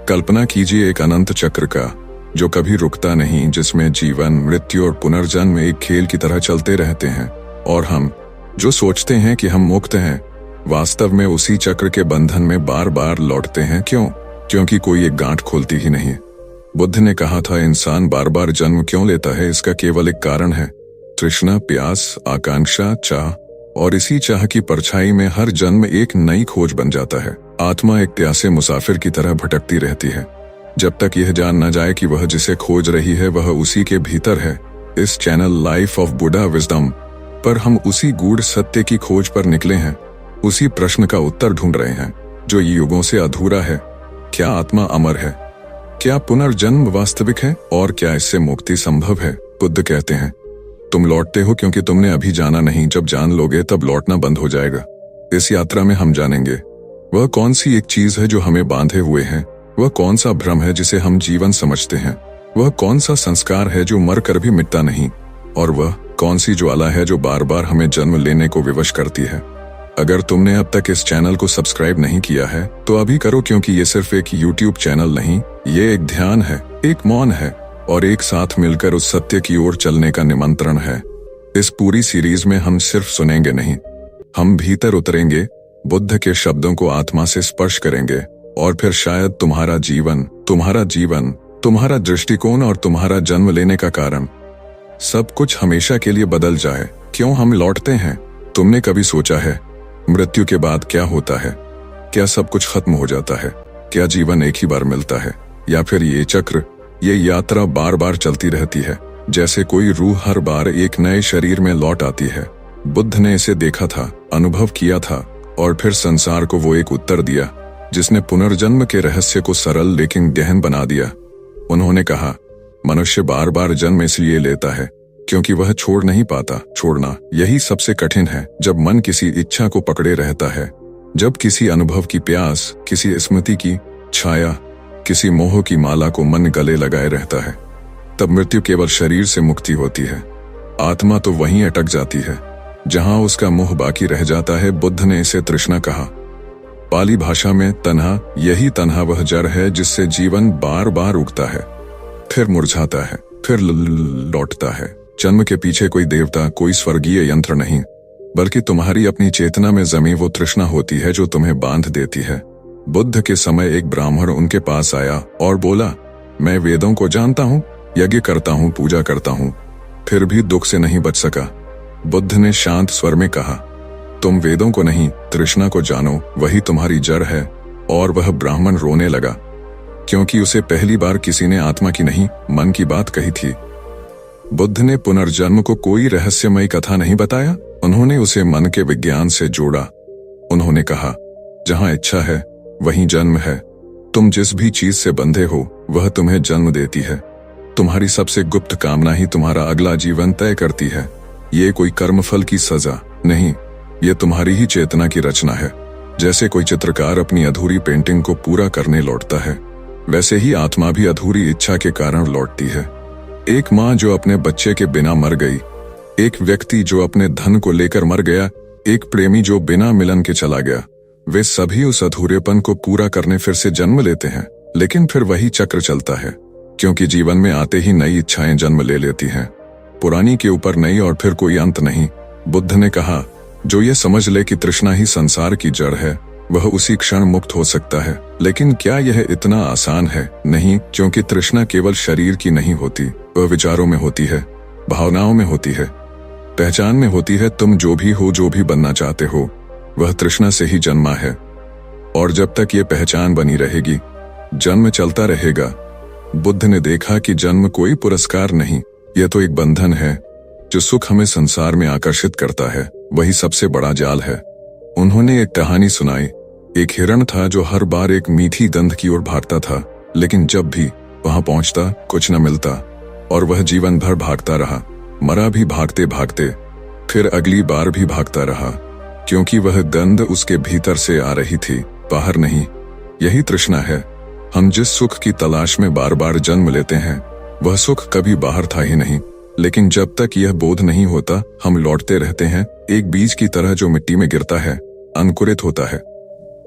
कल्पना कीजिए एक अनंत चक्र का, जो कभी रुकता नहीं, जिसमें जीवन, मृत्यु और पुनर्जन्म एक खेल की तरह चलते रहते हैं। और हम जो सोचते हैं कि हम मुक्त हैं, वास्तव में उसी चक्र के बंधन में बार बार लौटते हैं। क्यों? क्योंकि कोई एक गांठ खोलती ही नहीं। बुद्ध ने कहा था, इंसान बार बार जन्म क्यों लेता है? इसका केवल एक कारण है, तृष्णा, प्यास, आकांक्षा, चाह। और इसी चाह की परछाई में हर जन्म एक नई खोज बन जाता है। आत्मा एक प्यासे मुसाफिर की तरह भटकती रहती है, जब तक यह जान न जाए कि वह जिसे खोज रही है वह उसी के भीतर है। इस channel life of Buddha wisdom पर हम उसी गूढ़ सत्य की खोज पर निकले हैं, उसी प्रश्न का उत्तर ढूंढ रहे हैं जो युगों से अधूरा है। क्या आत्मा अमर है? क्या पुनर्जन्म वास्तविक है? और क्या इससे मुक्ति संभव है? बुद्ध कहते हैं, तुम लौटते हो क्योंकि तुमने अभी जाना नहीं। जब जान लोगे तब लौटना बंद हो जाएगा। इस यात्रा में हम जानेंगे वह कौन सी एक चीज है जो हमें बांधे हुए है, वह कौन सा भ्रम है जिसे हम जीवन समझते हैं, वह कौन सा संस्कार है जो मर कर भी मिटता नहीं, और वह कौन सी ज्वाला है जो बार बार हमें जन्म लेने को विवश करती है। अगर तुमने अब तक इस चैनल को सब्सक्राइब नहीं किया है तो अभी करो, क्योंकि ये सिर्फ एक यूट्यूब चैनल नहीं, ये एक ध्यान है, एक मौन है और एक साथ मिलकर उस सत्य की ओर चलने का निमंत्रण है। इस पूरी सीरीज में हम सिर्फ सुनेंगे नहीं, हम भीतर उतरेंगे, बुद्ध के शब्दों को आत्मा से स्पर्श करेंगे और फिर शायद तुम्हारा जीवन, तुम्हारा दृष्टिकोण और तुम्हारा जन्म लेने का कारण, सब कुछ हमेशा के लिए बदल जाए। क्यों हम लौटते हैं? तुमने कभी सोचा है मृत्यु के बाद क्या होता है? क्या सब कुछ खत्म हो जाता है? क्या जीवन एक ही बार मिलता है, या फिर ये चक्र, ये यात्रा बार बार चलती रहती है, जैसे कोई रूह हर बार एक नए शरीर में लौट आती है? बुद्ध ने इसे देखा था, अनुभव किया था और फिर संसार को वो एक उत्तर दिया जिसने पुनर्जन्म के रहस्य को सरल लेकिन गहन बना दिया। उन्होंने कहा, मनुष्य बार बार जन्म इसलिए लेता है क्योंकि वह छोड़ नहीं पाता। छोड़ना यही सबसे कठिन है। जब मन किसी इच्छा को पकड़े रहता है, जब किसी अनुभव की प्यास, किसी स्मृति की छाया, किसी मोह की माला को मन गले लगाए रहता है, तब मृत्यु केवल शरीर से मुक्ति होती है। आत्मा तो वहीं अटक जाती है जहां उसका मोह बाकी रह जाता है। बुद्ध ने इसे तृष्णा कहा। पाली भाषा में तन्हा, यही तन्हा वह जड़ है जिससे जीवन बार बार उगता है, फिर मुरझाता है, फिर लौटता है। जन्म के पीछे कोई देवता, कोई स्वर्गीय यंत्र नहीं, बल्कि तुम्हारी अपनी चेतना में जमी वो तृष्णा होती है जो तुम्हें बांध देती है। बुद्ध के समय एक ब्राह्मण उनके पास आया और बोला, मैं वेदों को जानता हूँ, यज्ञ करता हूँ, पूजा करता हूँ, फिर भी दुख से नहीं बच सका। बुद्ध ने शांत स्वर में कहा, तुम वेदों को नहीं, तृष्णा को जानो, वही तुम्हारी जड़ है। और वह ब्राह्मण रोने लगा, क्योंकि उसे पहली बार किसी ने आत्मा की नहीं, मन की बात कही थी। बुद्ध ने पुनर्जन्म को कोई रहस्यमयी कथा नहीं बताया, उन्होंने उसे मन के विज्ञान से जोड़ा। उन्होंने कहा, जहां इच्छा है वहीं जन्म है। तुम जिस भी चीज से बंधे हो वह तुम्हें जन्म देती है। तुम्हारी सबसे गुप्त कामना ही तुम्हारा अगला जीवन तय करती है। ये कोई कर्मफल की सजा नहीं, ये तुम्हारी ही चेतना की रचना है। जैसे कोई चित्रकार अपनी अधूरी पेंटिंग को पूरा करने लौटता है, वैसे ही आत्मा भी अधूरी इच्छा के कारण लौटती है। एक माँ जो अपने बच्चे के बिना मर गई, एक व्यक्ति जो अपने धन को लेकर मर गया, एक प्रेमी जो बिना मिलन के चला गया, वे सभी उस अधूरेपन को पूरा करने फिर से जन्म लेते हैं। लेकिन फिर वही चक्र चलता है, क्योंकि जीवन में आते ही नई इच्छाएं जन्म ले लेती हैं, पुरानी के ऊपर नई, और फिर कोई अंत नहीं। बुद्ध ने कहा, जो ये समझ ले कि तृष्णा ही संसार की जड़ है, वह उसी क्षण मुक्त हो सकता है। लेकिन क्या यह इतना आसान है? नहीं, क्योंकि तृष्णा केवल शरीर की नहीं होती, वह विचारों में होती है, भावनाओं में होती है, पहचान में होती है। तुम जो भी हो, जो भी बनना चाहते हो, वह तृष्णा से ही जन्मा है। और जब तक ये पहचान बनी रहेगी, जन्म चलता रहेगा। बुद्ध ने देखा कि जन्म कोई पुरस्कार नहीं, यह तो एक बंधन है। जो सुख हमें संसार में आकर्षित करता है, वही सबसे बड़ा जाल है। उन्होंने एक कहानी सुनाई। एक हिरण था जो हर बार एक मीठी गंध की ओर भागता था, लेकिन जब भी वहां पहुंचता कुछ न मिलता और वह जीवन भर भागता रहा। मरा भी भागते भागते, फिर अगली बार भी भागता रहा, क्योंकि वह गंध उसके भीतर से आ रही थी, बाहर नहीं। यही तृष्णा है। हम जिस सुख की तलाश में बार बार जन्म लेते हैं, वह सुख कभी बाहर था ही नहीं। लेकिन जब तक यह बोध नहीं होता, हम लौटते रहते हैं, एक बीज की तरह जो मिट्टी में गिरता है, अंकुरित होता है।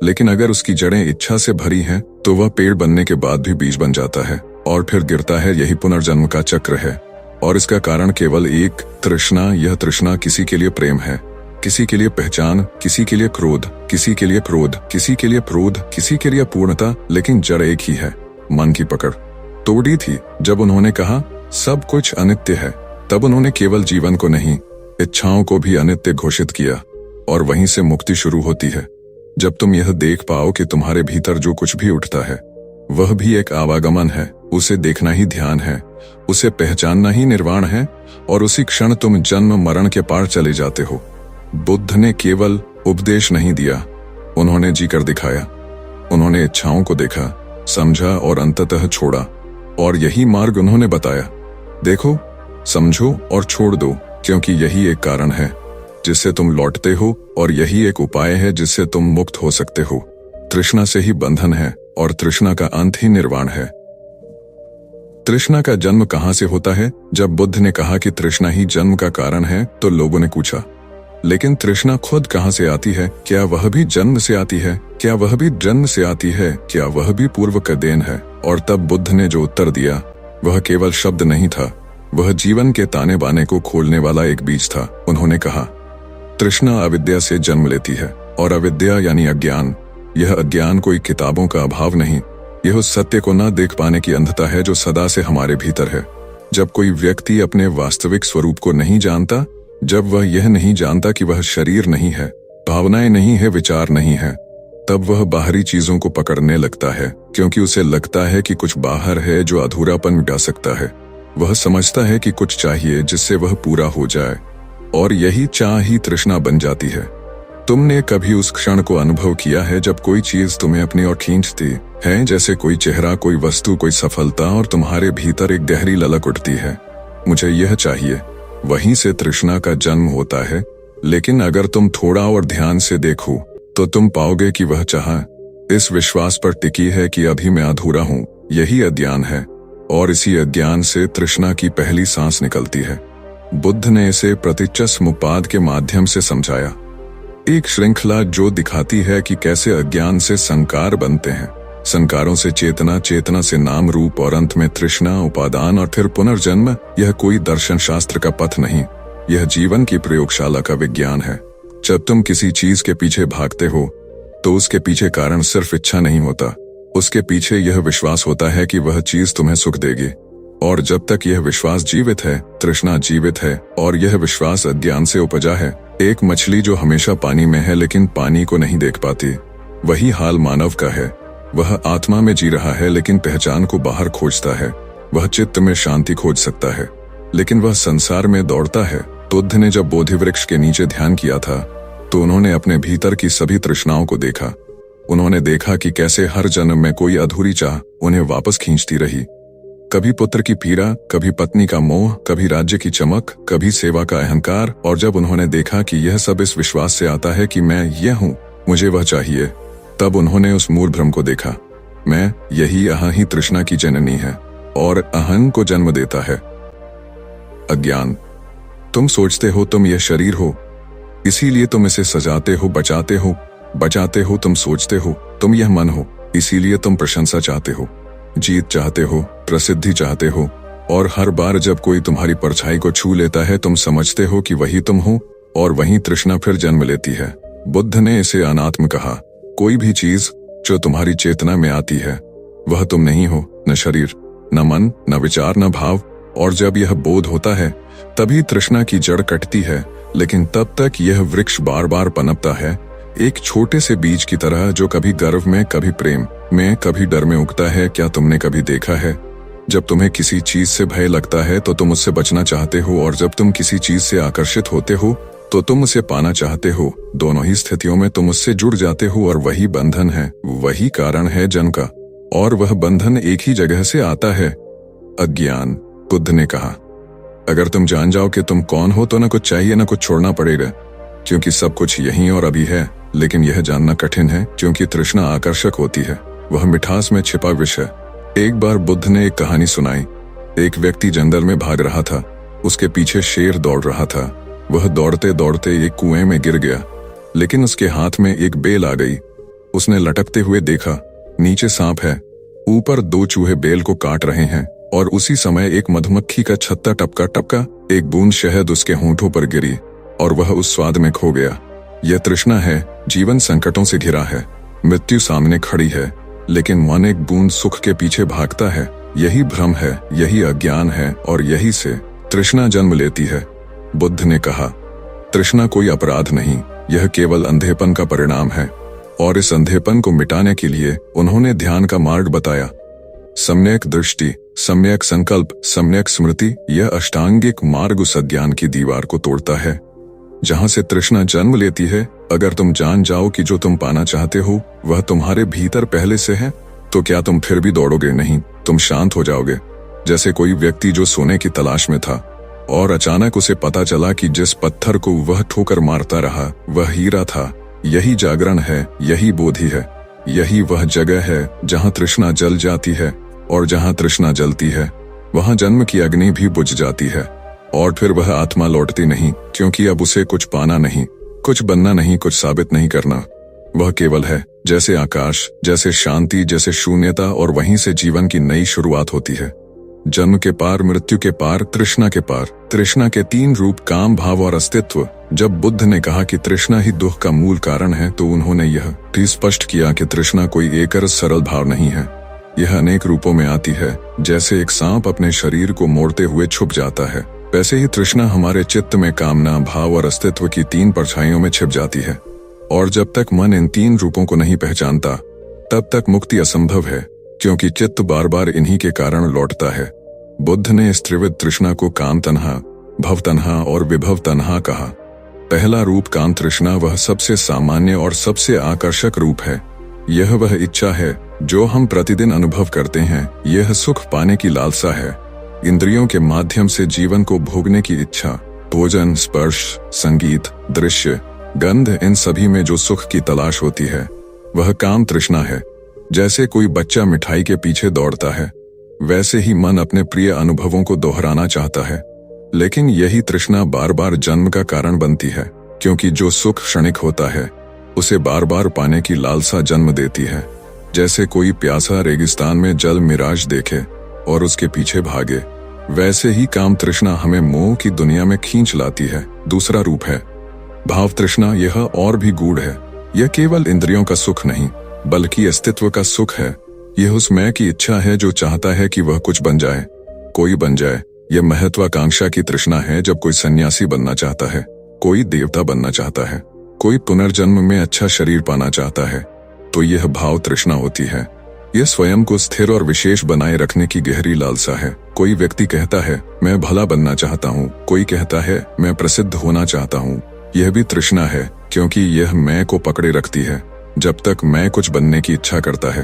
लेकिन अगर उसकी जड़ें इच्छा से भरी हैं, तो वह पेड़ बनने के बाद भी बीज बन जाता है और फिर गिरता है। यही पुनर्जन्म का चक्र है और इसका कारण केवल एक, तृष्णा। यह तृष्णा किसी के लिए प्रेम है, किसी के लिए पहचान, किसी के लिए क्रोध, किसी के लिए क्रोध, किसी के लिए क्रोध, किसी के लिए पूर्णता, लेकिन जड़ एक ही है। मन की पकड़ तोड़ी थी जब उन्होंने कहा सब कुछ अनित्य है। तब उन्होंने केवल जीवन को नहीं, इच्छाओं को भी अनित्य घोषित किया और वहीं से मुक्ति शुरू होती है। जब तुम यह देख पाओ कि तुम्हारे भीतर जो कुछ भी उठता है वह भी एक आवागमन है, उसे देखना ही ध्यान है, उसे पहचानना ही निर्वाण है और उसी क्षण तुम जन्म मरण के पार चले जाते हो। बुद्ध ने केवल उपदेश नहीं दिया, उन्होंने जीकर दिखाया। उन्होंने इच्छाओं को देखा, समझा और अंततः छोड़ा और यही मार्ग उन्होंने बताया। देखो, समझो और छोड़ दो, क्योंकि यही एक कारण है जिससे तुम लौटते हो और यही एक उपाय है जिससे तुम मुक्त हो सकते हो। तृष्णा से ही बंधन है और तृष्णा का अंत ही निर्वाण है। तृष्णा का जन्म कहां से होता है? जब बुद्ध ने कहा कि तृष्णा ही जन्म का कारण है तो लोगों ने पूछा, लेकिन तृष्णा खुद कहां से आती है? क्या वह भी जन्म से आती है? क्या वह भी जन्म से आती है? क्या वह भी पूर्व का देन है? और तब बुद्ध ने जो उत्तर दिया वह केवल शब्द नहीं था, वह जीवन के ताने बाने को खोलने वाला एक बीज था। उन्होंने कहा, तृष्णा अविद्या से जन्म लेती है और अविद्या यानी अज्ञान। यह अज्ञान कोई किताबों का अभाव नहीं, यह उस सत्य को न देख पाने की अंधता है जो सदा से हमारे भीतर है। जब कोई व्यक्ति अपने वास्तविक स्वरूप को नहीं जानता, जब वह यह नहीं जानता कि वह शरीर नहीं है, भावनाएं नहीं है, विचार नहीं है, तब वह बाहरी चीजों को पकड़ने लगता है, क्योंकि उसे लगता है कि कुछ बाहर है जो अधूरापन मिटा सकता है। वह समझता है कि कुछ चाहिए जिससे वह पूरा हो जाए और यही चाह ही तृष्णा बन जाती है। तुमने कभी उस क्षण को अनुभव किया है जब कोई चीज तुम्हें अपनी ओर खींचती है, जैसे कोई चेहरा, कोई वस्तु, कोई सफलता, और तुम्हारे भीतर एक गहरी ललक उठती है, मुझे यह चाहिए। वहीं से तृष्णा का जन्म होता है। लेकिन अगर तुम थोड़ा और ध्यान से देखो तो तुम पाओगे कि वह चाह इस विश्वास पर टिकी है कि अभी मैं अधूरा हूं। यही अज्ञान है और इसी अज्ञान से तृष्णा की पहली सांस निकलती है। बुद्ध ने इसे प्रतिच्छ समुपाद के माध्यम से समझाया, एक श्रृंखला जो दिखाती है कि कैसे अज्ञान से संकार बनते हैं, संकारों से चेतना, चेतना से नाम रूप और अंत में तृष्णा, उपादान और फिर पुनर्जन्म। यह कोई दर्शन शास्त्र का पथ नहीं, यह जीवन की प्रयोगशाला का विज्ञान है। जब तुम किसी चीज के पीछे भागते हो तो उसके पीछे कारण सिर्फ इच्छा नहीं होता, उसके पीछे यह विश्वास होता है कि वह चीज तुम्हें सुख देगी। और जब तक यह विश्वास जीवित है, तृष्णा जीवित है और यह विश्वास अज्ञान से उपजा है। एक मछली जो हमेशा पानी में है लेकिन पानी को नहीं देख पाती, वही हाल मानव का है। वह आत्मा में जी रहा है लेकिन पहचान को बाहर खोजता है। वह चित्त में शांति खोज सकता है लेकिन वह संसार में दौड़ता है। बुद्ध ने जब बोधि वृक्ष के नीचे ध्यान किया था तो उन्होंने अपने भीतर की सभी तृष्णाओं को देखा। उन्होंने देखा कि कैसे हर जन्म में कोई अधूरी चाह उन्हें वापस खींचती रही। कभी पुत्र की पीड़ा, कभी पत्नी का मोह, कभी राज्य की चमक, कभी सेवा का अहंकार। और जब उन्होंने देखा कि यह सब इस विश्वास से आता है कि मैं यह हूं, मुझे वह चाहिए, तब उन्होंने उस मूल भ्रम को देखा, मैं यही अहं ही तृष्णा की जननी है और अहं को जन्म देता है। अज्ञान। तुम सोचते हो तुम यह शरीर हो, इसीलिए तुम इसे सजाते हो, बचाते हो। तुम सोचते हो तुम यह मन हो, इसीलिए तुम प्रशंसा चाहते हो, जीत चाहते हो, प्रसिद्धि चाहते हो। और हर बार जब कोई तुम्हारी परछाई को छू लेता है तुम समझते हो कि वही तुम हो और वही तृष्णा फिर जन्म लेती है। बुद्ध ने इसे अनात्म कहा। कोई भी चीज जो तुम्हारी चेतना में आती है वह तुम नहीं हो, न शरीर, न मन, न विचार, न भाव। और जब यह बोध होता है तभी तृष्णा की जड़ कटती है, लेकिन तब तक यह वृक्ष बार बार पनपता है, एक छोटे से बीज की तरह जो कभी गर्व में, कभी प्रेम में, कभी डर में उगता है। क्या तुमने कभी देखा है जब तुम्हें किसी चीज से भय लगता है तो तुम उससे बचना चाहते हो, और जब तुम किसी चीज से आकर्षित होते हो तो तुम उसे पाना चाहते हो। दोनों ही स्थितियों में तुम उससे जुड़ जाते हो और वही बंधन है, वही कारण है जन्म का। और वह बंधन एक ही जगह से आता है, अज्ञान। बुद्ध ने कहा, अगर तुम जान जाओ कि तुम कौन हो तो न कुछ चाहिए न कुछ छोड़ना पड़ेगा, क्योंकि सब कुछ यहीं और अभी है। लेकिन यह जानना कठिन है क्योंकि तृष्णा आकर्षक होती है, वह मिठास में छिपा विष है। एक बार बुद्ध ने एक कहानी सुनाई। एक व्यक्ति जंगल में भाग रहा था, उसके पीछे शेर दौड़ रहा था। वह दौड़ते दौड़ते एक कुएं में गिर गया, लेकिन उसके हाथ में एक बेल आ गई। उसने लटकते हुए देखा नीचे सांप है, ऊपर 2 चूहे बेल को काट रहे हैं, और उसी समय एक मधुमक्खी का छत्ता टपका टपका एक बूंद शहद उसके होंठों पर गिरी और वह उस स्वाद में खो गया। यह तृष्णा है। जीवन संकटों से घिरा है, मृत्यु सामने खड़ी है, लेकिन मन एक बूंद सुख के पीछे भागता है। यही भ्रम है, यही अज्ञान है, और यही से तृष्णा जन्म लेती है। बुद्ध ने कहा, तृष्णा कोई अपराध नहीं, यह केवल अंधेपन का परिणाम है, और इस अंधेपन को मिटाने के लिए उन्होंने ध्यान का मार्ग बताया। सम्यक दृष्टि, सम्यक संकल्प, सम्यक स्मृति, यह अष्टांगिक मार्ग उस अज्ञान की दीवार को तोड़ता है जहां से तृष्णा जन्म लेती है। अगर तुम जान जाओ कि जो तुम पाना चाहते हो वह तुम्हारे भीतर पहले से है, तो क्या तुम फिर भी दौड़ोगे? नहीं, तुम शांत हो जाओगे। जैसे कोई व्यक्ति जो सोने की तलाश में था और अचानक उसे पता चला कि जिस पत्थर को वह ठोकर मारता रहा वह हीरा था। यही जागरण है, यही बोधि है, यही वह जगह है जहां तृष्णा जल जाती है, और जहां तृष्णा जलती है वहां जन्म की अग्नि भी बुझ जाती है, और फिर वह आत्मा लौटती नहीं, क्योंकि अब उसे कुछ पाना नहीं, कुछ बनना नहीं, कुछ साबित नहीं करना। वह केवल है, जैसे आकाश, जैसे शांति, जैसे शून्यता, और वहीं से जीवन की नई शुरुआत होती है। जन्म के पार, मृत्यु के पार, तृष्णा के पार। तृष्णा के 3 रूप, काम, भाव और अस्तित्व। जब बुद्ध ने कहा कि तृष्णा ही दुख का मूल कारण है, तो उन्होंने यह भी स्पष्ट किया कि तृष्णा कोई एक सरल भाव नहीं है। यह अनेक रूपों में आती है। जैसे एक सांप अपने शरीर को मोड़ते हुए छुप जाता है, वैसे ही तृष्णा हमारे चित्त में कामना, भाव और अस्तित्व की 3 परछाइयों में छिप जाती है। और जब तक मन इन 3 रूपों को नहीं पहचानता तब तक मुक्ति असंभव है, क्योंकि चित्त बार बार इन्हीं के कारण लौटता है। बुद्ध ने इस त्रिविध तृष्णा को काम तन्हा, भव तन्हा और विभव तन्हा कहा। पहला रूप काम तृष्णा वह सबसे सामान्य और सबसे आकर्षक रूप है। यह वह इच्छा है जो हम प्रतिदिन अनुभव करते हैं। यह सुख पाने की लालसा है, इंद्रियों के माध्यम से जीवन को भोगने की इच्छा। भोजन, स्पर्श, संगीत, दृश्य, गंध, इन सभी में जो सुख की तलाश होती है वह काम तृष्णा है। जैसे कोई बच्चा मिठाई के पीछे दौड़ता है, वैसे ही मन अपने प्रिय अनुभवों को दोहराना चाहता है। लेकिन यही तृष्णा बार बार जन्म का कारण बनती है, क्योंकि जो सुख क्षणिक होता है उसे बार बार पाने की लालसा जन्म देती है। जैसे कोई प्यासा रेगिस्तान में जल मिराज देखे और उसके पीछे भागे, वैसे ही काम तृष्णा हमें मोह की दुनिया में खींच लाती है। दूसरा रूप है भाव तृष्णा। यह और भी गूढ़ है। यह केवल इंद्रियों का सुख नहीं, बल्कि अस्तित्व का सुख है। यह उस मैं की इच्छा है जो चाहता है कि वह कुछ बन जाए, कोई बन जाए। यह महत्वाकांक्षा की तृष्णा है। जब कोई सन्यासी बनना चाहता है, कोई देवता बनना चाहता है, कोई पुनर्जन्म में अच्छा शरीर पाना चाहता है, तो यह भाव तृष्णा होती है। यह स्वयं को स्थिर और विशेष बनाए रखने की गहरी लालसा है। कोई व्यक्ति कहता है मैं भला बनना चाहता हूँ, कोई कहता है मैं प्रसिद्ध होना चाहता हूँ। यह भी तृष्णा है, क्योंकि यह मैं को पकड़े रखती है। जब तक मैं कुछ बनने की इच्छा करता है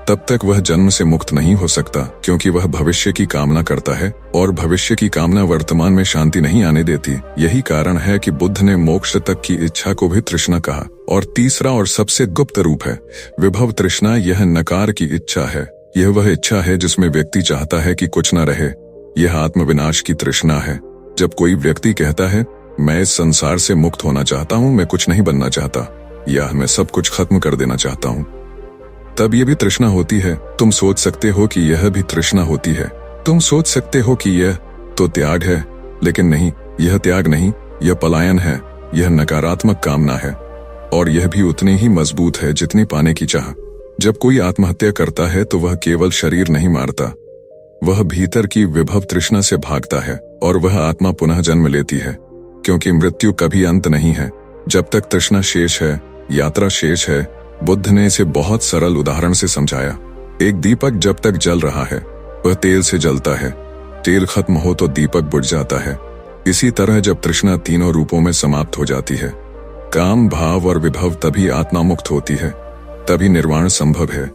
तब तक वह जन्म से मुक्त नहीं हो सकता, क्योंकि वह भविष्य की कामना करता है, और भविष्य की कामना वर्तमान में शांति नहीं आने देती। यही कारण है कि बुद्ध ने मोक्ष तक की इच्छा को भी तृष्णा कहा। और तीसरा और सबसे गुप्त रूप है विभव तृष्णा। यह नकार की इच्छा है। यह वह इच्छा है जिसमें व्यक्ति चाहता है कि कुछ न रहे। यह आत्मविनाश की तृष्णा है। जब कोई व्यक्ति कहता है मैं इस संसार से मुक्त होना चाहता हूँ, मैं कुछ नहीं बनना चाहता, या मैं सब कुछ खत्म कर देना चाहता हूँ, तब यह भी तृष्णा होती है। तुम सोच सकते हो कि यह भी तृष्णा होती है। तुम सोच सकते हो कि यह तो त्याग है, लेकिन नहीं, यह त्याग नहीं, यह पलायन है। यह नकारात्मक कामना है, और यह भी उतनी ही मजबूत है जितनी पाने की चाह। जब कोई आत्महत्या करता है तो वह केवल शरीर नहीं मारता, वह भीतर की विभव तृष्णा से भागता है, और वह आत्मा पुनः जन्म लेती है, क्योंकि मृत्यु कभी अंत नहीं है। जब तक तृष्णा शेष है, यात्रा शेष है। बुद्ध ने इसे बहुत सरल उदाहरण से समझाया। एक दीपक जब तक जल रहा है वह तेल से जलता है, तेल खत्म हो तो दीपक बुझ जाता है। इसी तरह जब तृष्णा तीनों रूपों में समाप्त हो जाती है, काम, भाव और विभव, तभी आत्मा मुक्त होती है, तभी निर्वाण संभव है।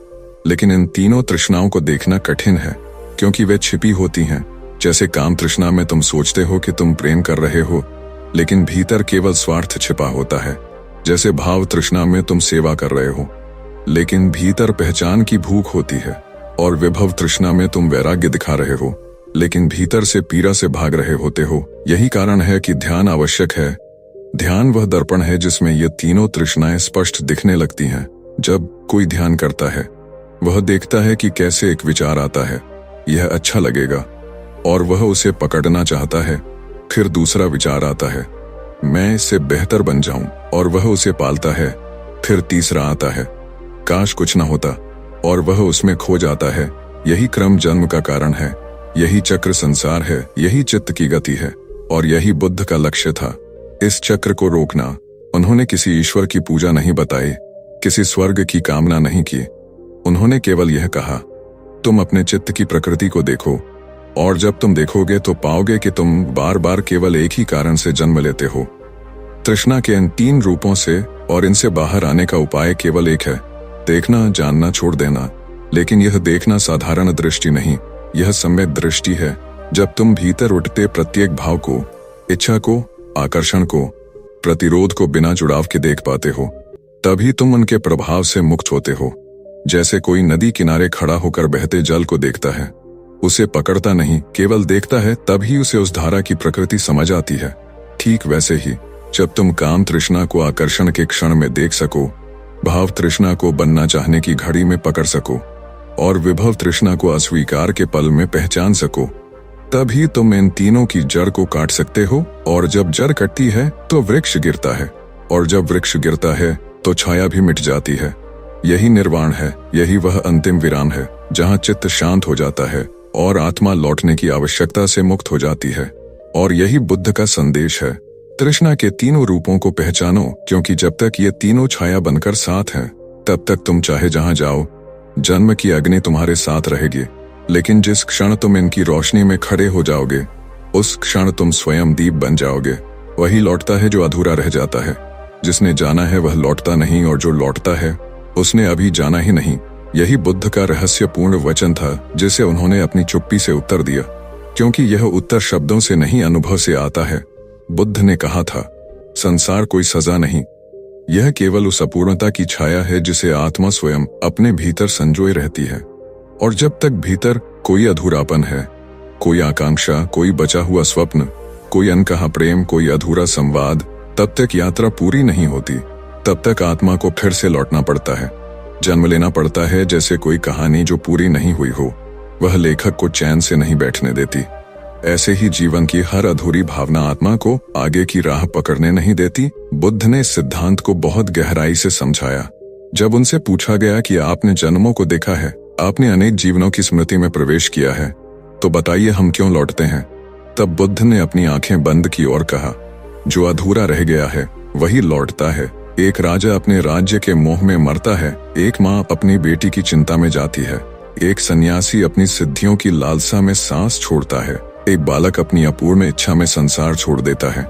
लेकिन इन तीनों तृष्णाओं को देखना कठिन है, क्योंकि वे छिपी होती हैं। जैसे काम तृष्णा में तुम सोचते हो कि तुम प्रेम कर रहे हो, लेकिन भीतर केवल स्वार्थ छिपा होता है। जैसे भाव तृष्णा में तुम सेवा कर रहे हो, लेकिन भीतर पहचान की भूख होती है। और विभव तृष्णा में तुम वैराग्य दिखा रहे हो, लेकिन भीतर से पीड़ा से भाग रहे होते हो। यही कारण है कि ध्यान आवश्यक है। ध्यान वह दर्पण है जिसमें ये तीनों तृष्णाएं स्पष्ट दिखने लगती हैं। जब कोई ध्यान करता है वह देखता है कि कैसे एक विचार आता है, यह अच्छा लगेगा, और वह उसे पकड़ना चाहता है। फिर दूसरा विचार आता है, मैं इससे बेहतर बन जाऊं, और वह उसे पालता है। फिर तीसरा आता है, काश कुछ न होता, और वह उसमें खो जाता है। यही क्रम जन्म का कारण है, यही चक्र संसार है, यही चित्त की गति है, और यही बुद्ध का लक्ष्य था। इस चक्र को रोकना। उन्होंने किसी ईश्वर की पूजा नहीं बताई, किसी स्वर्ग की कामना नहीं की। उन्होंने केवल यह कहा, तुम अपने चित्त की प्रकृति को देखो, और जब तुम देखोगे तो पाओगे कि तुम बार बार केवल एक ही कारण से जन्म लेते हो, तृष्णा के इन 3 रूपों से, और इनसे बाहर आने का उपाय केवल एक है, देखना, जानना, छोड़ देना। लेकिन यह देखना साधारण दृष्टि नहीं, यह सम्यक दृष्टि है। जब तुम भीतर उठते प्रत्येक भाव को, इच्छा को, आकर्षण को, प्रतिरोध को बिना जुड़ाव के देख पाते हो, तभी तुम उनके प्रभाव से मुक्त होते हो। जैसे कोई नदी किनारे खड़ा होकर बहते जल को देखता है, उसे पकड़ता नहीं, केवल देखता है, तभी उसे उस धारा की प्रकृति समझ आती है। ठीक वैसे ही जब तुम काम तृष्णा को आकर्षण के क्षण में देख सको, भाव तृष्णा को बनना चाहने की घड़ी में पकड़ सको, और विभव तृष्णा को अस्वीकार के पल में पहचान सको, तभी तुम इन तीनों की जड़ को काट सकते हो। और जब जड़ कटती है तो वृक्ष गिरता है, और जब वृक्ष गिरता है तो छाया भी मिट जाती है। यही निर्वाण है, यही वह अंतिम विराम है, जहाँ चित्त शांत हो जाता है और आत्मा लौटने की आवश्यकता से मुक्त हो जाती है। और यही बुद्ध का संदेश है। तृष्णा के तीनों रूपों को पहचानो, क्योंकि जब तक ये तीनों छाया बनकर साथ हैं, तब तक तुम चाहे जहां जाओ, जन्म की अग्नि तुम्हारे साथ रहेगी। लेकिन जिस क्षण तुम इनकी रोशनी में खड़े हो जाओगे, उस क्षण तुम स्वयं दीप बन जाओगे। वही लौटता है जो अधूरा रह जाता है। जिसने जाना है वह लौटता नहीं, और जो लौटता है उसने अभी जाना ही नहीं। यही बुद्ध का रहस्यपूर्ण वचन था, जिसे उन्होंने अपनी चुप्पी से उत्तर दिया, क्योंकि यह उत्तर शब्दों से नहीं, अनुभव से आता है। बुद्ध ने कहा था, संसार कोई सजा नहीं, यह केवल उस अपूर्णता की छाया है जिसे आत्मा स्वयं अपने भीतर संजोए रहती है। और जब तक भीतर कोई अधूरापन है, कोई आकांक्षा, कोई बचा हुआ स्वप्न, कोई अनकहा प्रेम, कोई अधूरा संवाद, तब तक यात्रा पूरी नहीं होती। तब तक आत्मा को फिर से लौटना पड़ता है, जन्म लेना पड़ता है। जैसे कोई कहानी जो पूरी नहीं हुई हो, वह लेखक को चैन से नहीं बैठने देती, ऐसे ही जीवन की हर अधूरी भावना आत्मा को आगे की राह पकड़ने नहीं देती। बुद्ध ने इस सिद्धांत को बहुत गहराई से समझाया। जब उनसे पूछा गया कि आपने जन्मों को देखा है, आपने अनेक जीवनों की स्मृति में प्रवेश किया है, तो बताइए हम क्यों लौटते हैं? तब बुद्ध ने अपनी आंखें बंद की और कहा, जो अधूरा रह गया है वही लौटता है। एक राजा अपने राज्य के मोह में मरता है, एक माँ अपनी बेटी की चिंता में जाती है, एक सन्यासी अपनी सिद्धियों की लालसा में सांस छोड़ता है, एक बालक अपनी अपूर्ण इच्छा में संसार छोड़ देता है,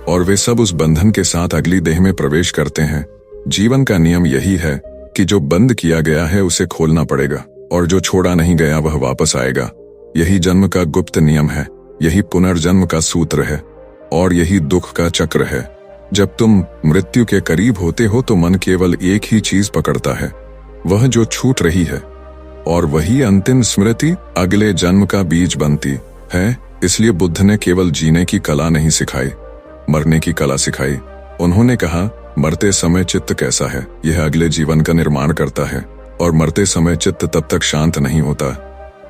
और वे सब उस बंधन के साथ अगली देह में प्रवेश करते हैं। जीवन का नियम यही है कि जो बंद किया गया है उसे खोलना पड़ेगा, और जो छोड़ा नहीं गया वह वापस आएगा। यही जन्म का गुप्त नियम है, यही पुनर्जन्म का सूत्र है, और यही दुख का चक्र है। जब तुम मृत्यु के करीब होते हो तो मन केवल एक ही चीज पकड़ता है, वह जो छूट रही है, और वही अंतिम स्मृति अगले जन्म का बीज बनती है। इसलिए बुद्ध ने केवल जीने की कला नहीं सिखाई, मरने की कला सिखाई। उन्होंने कहा, मरते समय चित्त कैसा है, यह अगले जीवन का निर्माण करता है, और मरते समय चित्त तब तक शांत नहीं होता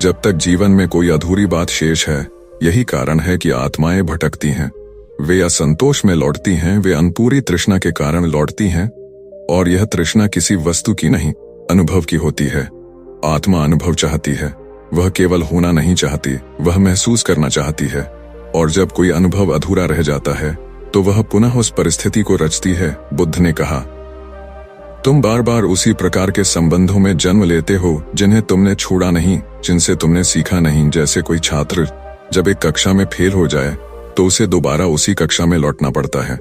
जब तक जीवन में कोई अधूरी बात शेष है। यही कारण है कि आत्माएं भटकती हैं, वे असंतोष में लौटती हैं, वे अनपूरी तृष्णा के कारण लौटती हैं। और यह तृष्णा किसी वस्तु की नहीं, अनुभव की होती है। आत्मा अनुभव चाहती है, वह केवल होना नहीं चाहती, वह महसूस करना चाहती है। और जब कोई अनुभव अधूरा रह जाता है तो वह पुनः उस परिस्थिति को रचती है। बुद्ध ने कहा, तुम बार बार उसी प्रकार के संबंधों में जन्म लेते हो जिन्हें तुमने छोड़ा नहीं, जिनसे तुमने सीखा नहीं। जैसे कोई छात्र जब एक कक्षा में फेल हो जाए तो उसे दोबारा उसी कक्षा में लौटना पड़ता है।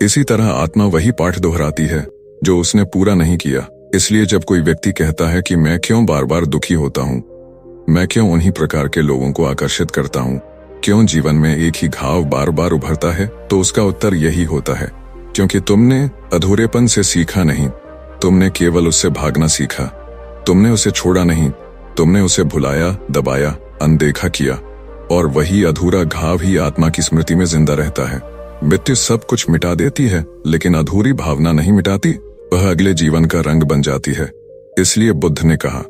इसी तरह आत्मा वही पाठ दोहराती है जो उसने पूरा नहीं किया। इसलिए जब कोई व्यक्ति कहता है कि मैं क्यों बार बार दुखी होता हूँ, मैं क्यों उन्हीं प्रकार के लोगों को आकर्षित करता हूँ, क्यों जीवन में एक ही घाव बार बार उभरता है, तो उसका उत्तर यही होता है, क्योंकि तुमने अधूरेपन से सीखा नहीं, तुमने केवल उससे भागना सीखा। तुमने उसे छोड़ा नहीं, तुमने उसे भुलाया, दबाया, अनदेखा किया, और वही अधूरा घाव ही आत्मा की स्मृति में जिंदा रहता है। मृत्यु सब कुछ मिटा देती है, लेकिन अधूरी भावना नहीं मिटाती, वह अगले जीवन का रंग बन जाती है। इसलिए बुद्ध ने कहा,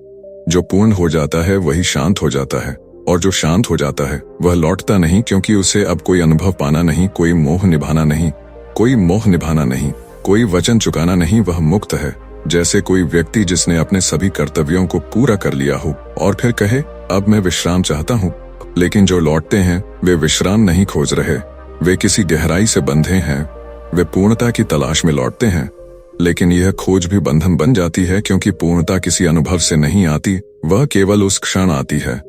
जो पूर्ण हो जाता है वही शांत हो जाता है, और जो शांत हो जाता है वह लौटता नहीं, क्योंकि उसे अब कोई अनुभव पाना नहीं, कोई मोह निभाना नहीं, कोई वचन चुकाना नहीं। वह मुक्त है, जैसे कोई व्यक्ति जिसने अपने सभी कर्तव्यों को पूरा कर लिया हो और फिर कहे अब मैं विश्राम चाहता हूँ। लेकिन जो लौटते हैं वे विश्राम नहीं खोज रहे, वे किसी गहराई से बंधे हैं, वे पूर्णता की तलाश में लौटते हैं। लेकिन यह खोज भी बंधन बन जाती है, क्योंकि पूर्णता किसी अनुभव से नहीं आती, वह केवल उस क्षण आती है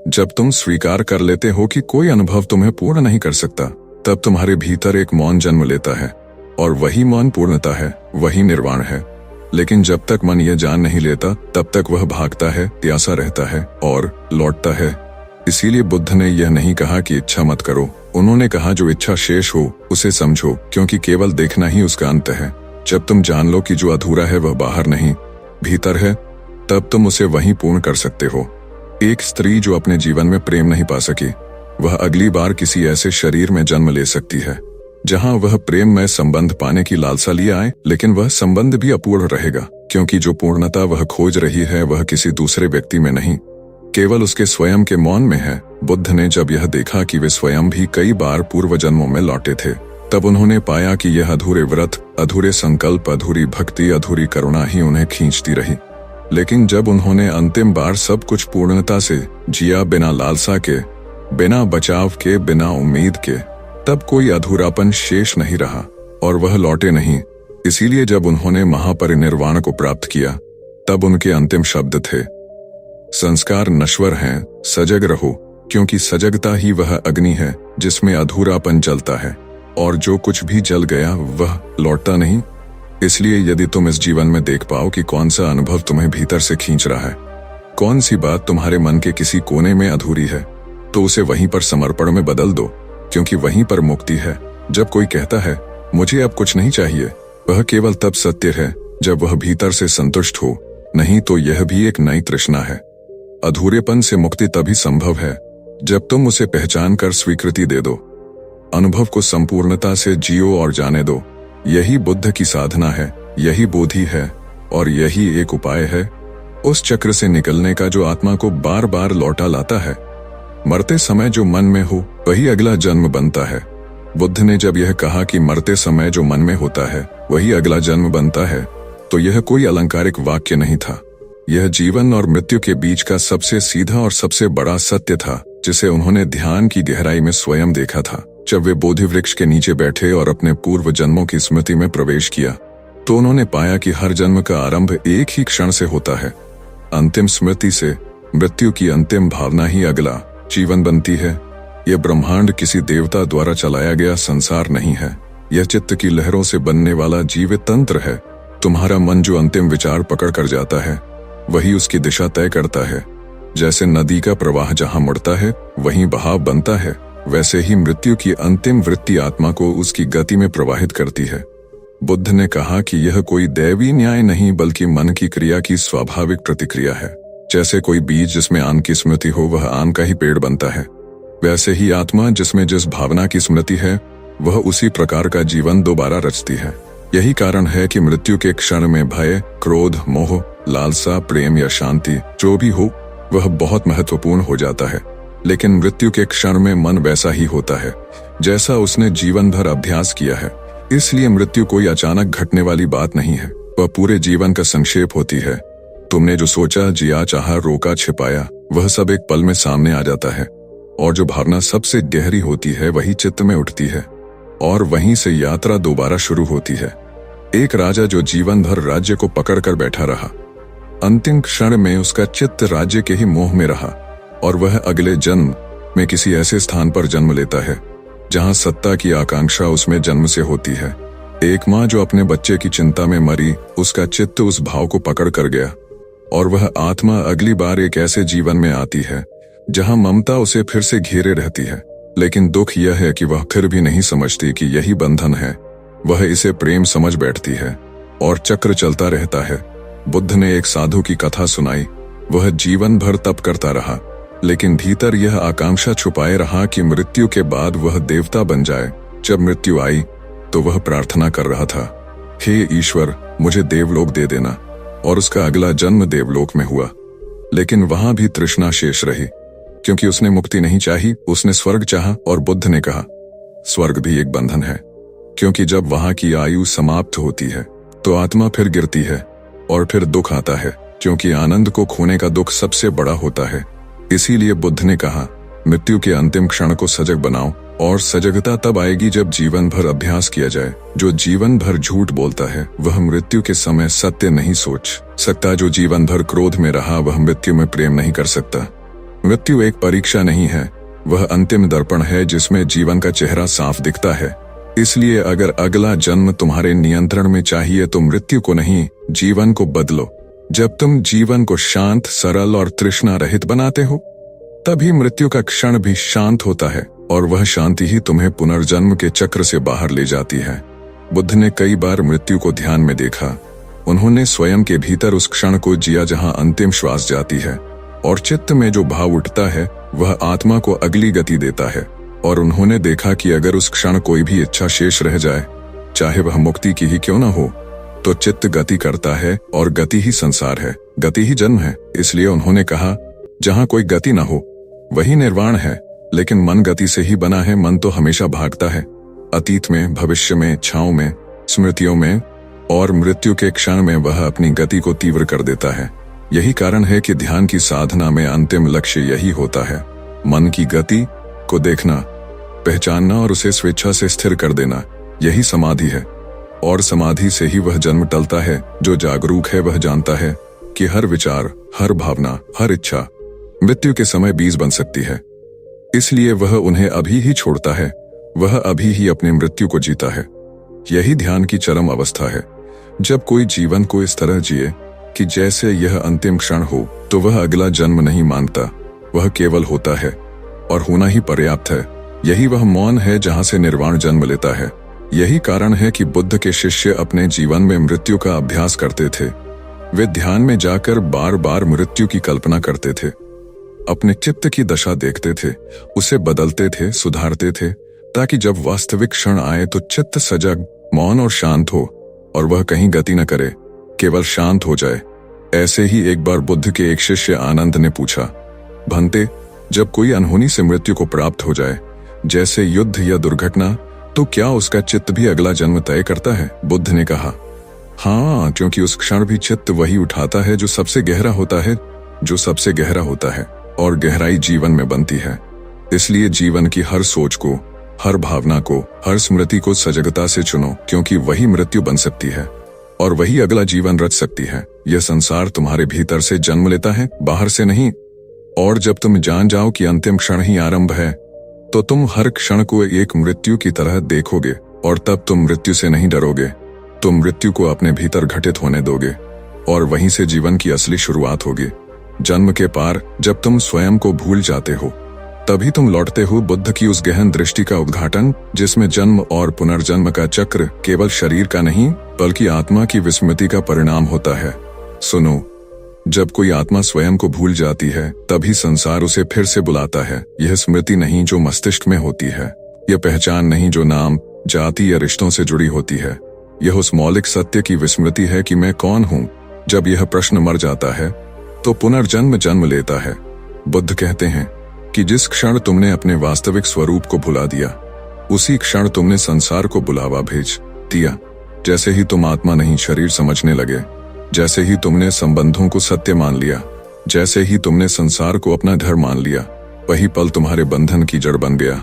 जब तुम स्वीकार कर लेते हो कि कोई अनुभव तुम्हें पूर्ण नहीं कर सकता। तब तुम्हारे भीतर एक मौन जन्म लेता है, और वही मौन पूर्णता है, वही निर्वाण है। लेकिन जब तक मन यह जान नहीं लेता तब तक वह भागता है, प्यासा रहता है और लौटता है। इसीलिए बुद्ध ने यह नहीं कहा कि इच्छा मत करो, उन्होंने कहा जो इच्छा शेष हो उसे समझो, क्योंकि केवल देखना ही उसका अंत है। जब तुम जान लो कि जो अधूरा है वह बाहर नहीं भीतर है, तब तुम उसे वहीं पूर्ण कर सकते हो। एक स्त्री जो अपने जीवन में प्रेम नहीं पा सकी, वह अगली बार किसी ऐसे शरीर में जन्म ले सकती है जहां वह प्रेम में संबंध पाने की लालसा लिए आए, लेकिन वह संबंध भी अपूर्ण रहेगा, क्योंकि जो पूर्णता वह खोज रही है वह किसी दूसरे व्यक्ति में नहीं, केवल उसके स्वयं के मौन में है। बुद्ध ने जब यह देखा कि वे स्वयं भी कई बार पूर्व जन्मों में लौटे थे, तब उन्होंने पाया कि यह अधूरे व्रत, अधूरे संकल्प, अधूरी भक्ति, अधूरी करुणा ही उन्हें खींचती रही। लेकिन जब उन्होंने अंतिम बार सब कुछ पूर्णता से जिया, बिना लालसा के, बिना बचाव के, बिना उम्मीद के, तब कोई अधूरापन शेष नहीं रहा और वह लौटे नहीं। इसीलिए जब उन्होंने महापरिनिर्वाण को प्राप्त किया तब उनके अंतिम शब्द थे, संस्कार नश्वर हैं, सजग रहो, क्योंकि सजगता ही वह अग्नि है जिसमें अधूरापन जलता है, और जो कुछ भी जल गया वह लौटता नहीं। इसलिए यदि तुम इस जीवन में देख पाओ कि कौन सा अनुभव तुम्हें भीतर से खींच रहा है, कौन सी बात तुम्हारे मन के किसी कोने में अधूरी है, तो उसे वहीं पर समर्पण में बदल दो, क्योंकि वहीं पर मुक्ति है। जब कोई कहता है मुझे अब कुछ नहीं चाहिए, वह केवल तब सत्य है जब वह भीतर से संतुष्ट हो, नहीं तो यह भी एक नई तृष्णा है। अधूरेपन से मुक्ति तभी संभव है जब तुम उसे पहचान कर स्वीकृति दे दो, अनुभव को संपूर्णता से जियो और जाने दो। यही बुद्ध की साधना है, यही बोधि है, और यही एक उपाय है उस चक्र से निकलने का जो आत्मा को बार बार लौटा लाता है। मरते समय जो मन में हो वही अगला जन्म बनता है। बुद्ध ने जब यह कहा कि मरते समय जो मन में होता है वही अगला जन्म बनता है, तो यह कोई अलंकारिक वाक्य नहीं था। यह जीवन और मृत्यु के बीच का सबसे सीधा और सबसे बड़ा सत्य था, जिसे उन्होंने ध्यान की गहराई में स्वयं देखा था। जब वे बोधि वृक्ष के नीचे बैठे और अपने पूर्व जन्मों की स्मृति में प्रवेश किया, तो उन्होंने पाया कि हर जन्म का आरंभ एक ही क्षण से होता है। अंतिम स्मृति से मृत्यु की अंतिम भावना ही अगला जीवन बनती है। यह ब्रह्मांड किसी देवता द्वारा चलाया गया संसार नहीं है, यह चित्त की लहरों से बनने वाला जीवित तंत्र है। तुम्हारा मन जो अंतिम विचार पकड़ कर जाता है वही उसकी दिशा तय करता है। जैसे नदी का प्रवाह जहां मुड़ता है वहीं बहाव बनता है, वैसे ही मृत्यु की अंतिम वृत्ति आत्मा को उसकी गति में प्रवाहित करती है। बुद्ध ने कहा कि यह कोई दैवी न्याय नहीं बल्कि मन की क्रिया की स्वाभाविक प्रतिक्रिया है। जैसे कोई बीज जिसमें आम की स्मृति हो वह आम का ही पेड़ बनता है, वैसे ही आत्मा जिसमें जिस भावना की स्मृति है वह उसी प्रकार का जीवन दोबारा रचती है। यही कारण है कि मृत्यु के क्षण में भय, क्रोध, मोह, लालसा, प्रेम या शांति जो भी हो वह बहुत महत्वपूर्ण हो जाता है। लेकिन मृत्यु के क्षण में मन वैसा ही होता है जैसा उसने जीवन भर अभ्यास किया है। इसलिए मृत्यु कोई अचानक घटने वाली बात नहीं है, वह पूरे जीवन का संक्षेप होती है। तुमने जो सोचा, जिया, चाहा, रोका, छिपाया, वह सब एक पल में सामने आ जाता है, और जो भावना सबसे गहरी होती है वही चित्त में उठती है, और वहीं से यात्रा दोबारा शुरू होती है। एक राजा जो जीवन भर राज्य को पकड़ कर बैठा रहा, अंतिम क्षण में उसका चित्त राज्य के ही मोह में रहा, और वह अगले जन्म में किसी ऐसे स्थान पर जन्म लेता है जहां सत्ता की आकांक्षा उसमें जन्म से होती है। एक माँ जो अपने बच्चे की चिंता में मरी, उसका चित्त उस भाव को पकड़ कर गया, और वह आत्मा अगली बार एक ऐसे जीवन में आती है जहां ममता उसे फिर से घेरे रहती है। लेकिन दुख यह है कि वह फिर भी नहीं समझती कि यही बंधन है। वह इसे प्रेम समझ बैठती है और चक्र चलता रहता है। बुद्ध ने एक साधु की कथा सुनाई। वह जीवन भर तप करता रहा, लेकिन भीतर यह आकांक्षा छुपाए रहा कि मृत्यु के बाद वह देवता बन जाए। जब मृत्यु आई तो वह प्रार्थना कर रहा था, हे ईश्वर, मुझे देवलोक दे देना, और उसका अगला जन्म देवलोक में हुआ। लेकिन वहां भी तृष्णा शेष रही, क्योंकि उसने मुक्ति नहीं चाही, उसने स्वर्ग चाहा। और बुद्ध ने कहा, स्वर्ग भी एक बंधन है, क्योंकि जब वहां की आयु समाप्त होती है तो आत्मा फिर गिरती है और फिर दुख आता है, क्योंकि आनंद को खोने का दुख सबसे बड़ा होता है। इसीलिए बुद्ध ने कहा, मृत्यु के अंतिम क्षण को सजग बनाओ, और सजगता तब आएगी जब जीवन भर अभ्यास किया जाए। जो जीवन भर झूठ बोलता है वह मृत्यु के समय सत्य नहीं सोच सकता। जो जीवन भर क्रोध में रहा वह मृत्यु में प्रेम नहीं कर सकता। मृत्यु एक परीक्षा नहीं है, वह अंतिम दर्पण है जिसमें जीवन का चेहरा साफ दिखता है। इसलिए अगर अगला जन्म तुम्हारे नियंत्रण में चाहिए तो मृत्यु को नहीं, जीवन को बदलो। जब तुम जीवन को शांत, सरल और तृष्णा रहित बनाते हो, तभी मृत्यु का क्षण भी शांत होता है, और वह शांति ही तुम्हें पुनर्जन्म के चक्र से बाहर ले जाती है। बुद्ध ने कई बार मृत्यु को ध्यान में देखा। उन्होंने स्वयं के भीतर उस क्षण को जिया जहां अंतिम श्वास जाती है, और चित्त में जो भाव उठता है वह आत्मा को अगली गति देता है। और उन्होंने देखा कि अगर उस क्षण कोई भी इच्छा शेष रह जाए, चाहे वह मुक्ति की ही क्यों न हो, तो चित्त गति करता है, और गति ही संसार है, गति ही जन्म है। इसलिए उन्होंने कहा, जहां कोई गति न हो वही निर्वाण है। लेकिन मन गति से ही बना है, मन तो हमेशा भागता है, अतीत में, भविष्य में, इच्छाओं में, स्मृतियों में, और मृत्यु के क्षण में वह अपनी गति को तीव्र कर देता है। यही कारण है कि ध्यान की साधना में अंतिम लक्ष्य यही होता है, मन की गति को देखना, पहचानना और उसे स्वेच्छा से स्थिर कर देना। यही समाधि है, और समाधि से ही वह जन्म टलता है। जो जागरूक है वह जानता है कि हर विचार, हर भावना, हर इच्छा मृत्यु के समय बीज बन सकती है। इसलिए वह उन्हें अभी ही छोड़ता है, वह अभी ही अपनी मृत्यु को जीता है। यही ध्यान की चरम अवस्था है। जब कोई जीवन को इस तरह जिए कि जैसे यह अंतिम क्षण हो, तो वह अगला जन्म नहीं मांगता, वह केवल होता है, और होना ही पर्याप्त है। यही वह मौन है जहां से निर्वाण जन्म लेता है। यही कारण है कि बुद्ध के शिष्य अपने जीवन में मृत्यु का अभ्यास करते थे। वे ध्यान में जाकर बार बार मृत्यु की कल्पना करते थे, अपने चित्त की दशा देखते थे, उसे बदलते थे, सुधारते थे, ताकि जब वास्तविक क्षण आए तो चित्त सजग, मौन और शांत हो, और वह कहीं गति न करे, केवल शांत हो जाए। ऐसे ही एक बार बुद्ध के एक शिष्य आनंद ने पूछा, भंते, जब कोई अनहोनी से मृत्यु को प्राप्त हो जाए, जैसे युद्ध या दुर्घटना, तो क्या उसका चित्त भी अगला जन्म तय करता है? बुद्ध ने कहा, हाँ, क्योंकि उस क्षण भी चित्त वही उठाता है जो सबसे गहरा होता है, जो सबसे गहरा होता है, और गहराई जीवन में बनती है। इसलिए जीवन की हर सोच को, हर भावना को, हर स्मृति को सजगता से चुनो, क्योंकि वही मृत्यु बन सकती है, और वही अगला जीवन रच सकती है। यह संसार तुम्हारे भीतर से जन्म लेता है, बाहर से नहीं। और जब तुम जान जाओ कि अंतिम क्षण ही आरंभ है, तो तुम हर क्षण को एक मृत्यु की तरह देखोगे, और तब तुम मृत्यु से नहीं डरोगे। तुम मृत्यु को अपने भीतर घटित होने दोगे, और वहीं से जीवन की असली शुरुआत होगी। जन्म के पार जब तुम स्वयं को भूल जाते हो, तभी तुम लौटते हो बुद्ध की उस गहन दृष्टि का उद्घाटन, जिसमें जन्म और पुनर्जन्म का चक्र केवल शरीर का नहीं, बल्कि आत्मा की विस्मृति का परिणाम होता है। सुनो, जब कोई आत्मा स्वयं को भूल जाती है, तभी संसार उसे फिर से बुलाता है। यह स्मृति नहीं जो मस्तिष्क में होती है, यह पहचान नहीं जो नाम, जाति या रिश्तों से जुड़ी होती है। यह उस मौलिक सत्य की विस्मृति है कि मैं कौन हूँ। जब यह प्रश्न मर जाता है, तो पुनर्जन्म जन्म लेता है। बुद्ध कहते हैं कि जिस क्षण तुमने अपने वास्तविक स्वरूप को भुला दिया, उसी क्षण तुमने संसार को बुलावा भेज दिया। जैसे ही तुम आत्मा नहीं शरीर समझने लगे, जैसे ही तुमने संबंधों को सत्य मान लिया, जैसे ही तुमने संसार को अपना घर मान लिया, वही पल तुम्हारे बंधन की जड़ बन गया।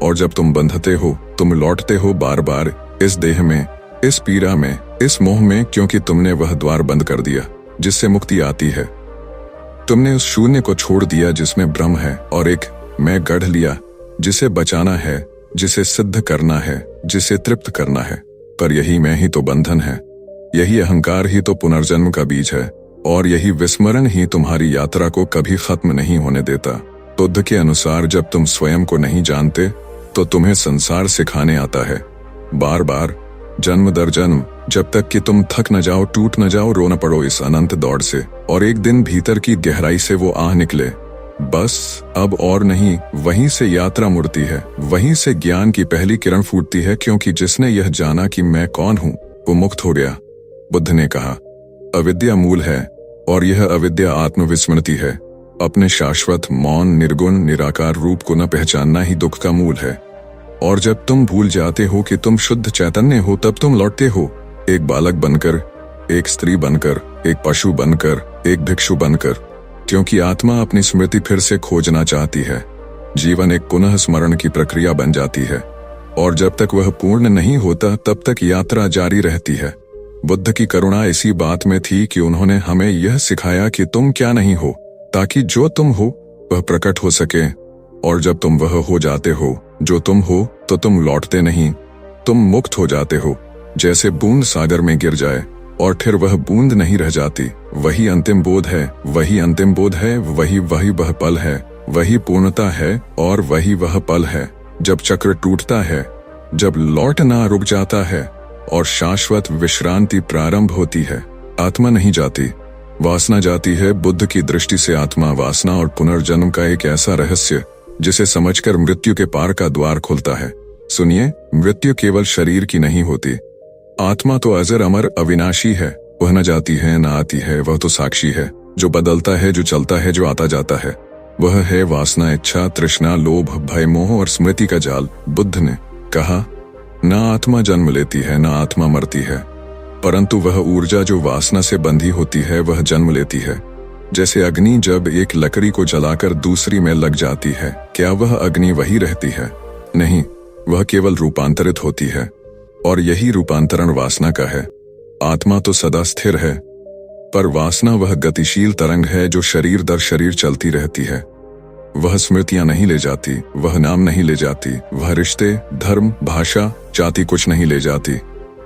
और जब तुम बंधते हो, तुम लौटते हो बार बार इस देह में, इस पीड़ा में, इस मोह में, क्योंकि तुमने वह द्वार बंद कर दिया जिससे मुक्ति आती है। तुमने उस शून्य को छोड़ दिया जिसमें ब्रह्म है, और एक मैं गढ़ लिया जिसे बचाना है, जिसे सिद्ध करना है, जिसे तृप्त करना है। पर यही मैं ही तो बंधन है, यही अहंकार ही तो पुनर्जन्म का बीज है, और यही विस्मरण ही तुम्हारी यात्रा को कभी खत्म नहीं होने देता। बुद्ध के अनुसार जब तुम स्वयं को नहीं जानते, तो तुम्हें संसार सिखाने आता है, बार बार, जन्म दर जन्म, जब तक कि तुम थक न जाओ, टूट न जाओ, रो न पड़ो इस अनंत दौड़ से, और एक दिन भीतर की गहराई से वो आह निकले, बस अब और नहीं। वहीं से यात्रा मुड़ती है, वहीं से ज्ञान की पहली किरण फूटती है, क्योंकि जिसने यह जाना कि मैं कौन हूँ, वो मुक्त हो गया। बुद्ध ने कहा, अविद्या मूल है, और यह अविद्या आत्मविस्मृति है। अपने शाश्वत मौन निर्गुण निराकार रूप को न पहचानना ही दुख का मूल है। और जब तुम भूल जाते हो कि तुम शुद्ध चैतन्य हो, तब तुम लौटते हो एक बालक बनकर, एक स्त्री बनकर, एक पशु बनकर, एक भिक्षु बनकर, क्योंकि आत्मा अपनी स्मृति फिर से खोजना चाहती है। जीवन एक पुनः स्मरण की प्रक्रिया बन जाती है, और जब तक वह पूर्ण नहीं होता तब तक यात्रा जारी रहती है। बुद्ध की करुणा इसी बात में थी कि उन्होंने हमें यह सिखाया कि तुम क्या नहीं हो, ताकि जो तुम हो वह प्रकट हो सके। और जब तुम वह हो जाते हो जो तुम हो, तो तुम लौटते नहीं, तुम मुक्त हो जाते हो। जैसे बूंद सागर में गिर जाए और फिर वह बूंद नहीं रह जाती। वही अंतिम बोध है, वही अंतिम बोध है, वही वह पल है, वही पूर्णता है, और वही वह पल है जब चक्र टूटता है, जब लौटना रुक जाता है और शाश्वत विश्रांति प्रारंभ होती है। आत्मा नहीं जाती, वासना जाती है। बुद्ध की दृष्टि से आत्मा, वासना और पुनर्जन्म का एक ऐसा रहस्य जिसे समझकर मृत्यु के पार का द्वार खुलता है। सुनिए, मृत्यु केवल शरीर की नहीं होती। आत्मा तो अजर अमर अविनाशी है। वह न जाती है न आती है, वह तो साक्षी है, जो बदलता है, जो चलता है, जो आता जाता है। वह है वासना, इच्छा, तृष्णा, लोभ, भय, मोह और स्मृति का जाल। बुद्ध ने कहा, न आत्मा जन्म लेती है, न आत्मा मरती है, परंतु वह ऊर्जा जो वासना से बंधी होती है वह जन्म लेती है। जैसे अग्नि जब एक लकड़ी को जलाकर दूसरी में लग जाती है, क्या वह अग्नि वही रहती है? नहीं, वह केवल रूपांतरित होती है, और यही रूपांतरण वासना का है। आत्मा तो सदा स्थिर है, पर वासना वह गतिशील तरंग है जो शरीर दर शरीर चलती रहती है। वह स्मृतियां नहीं ले जाती, वह नाम नहीं ले जाती, वह रिश्ते, धर्म, भाषा, जाति कुछ नहीं ले जाती।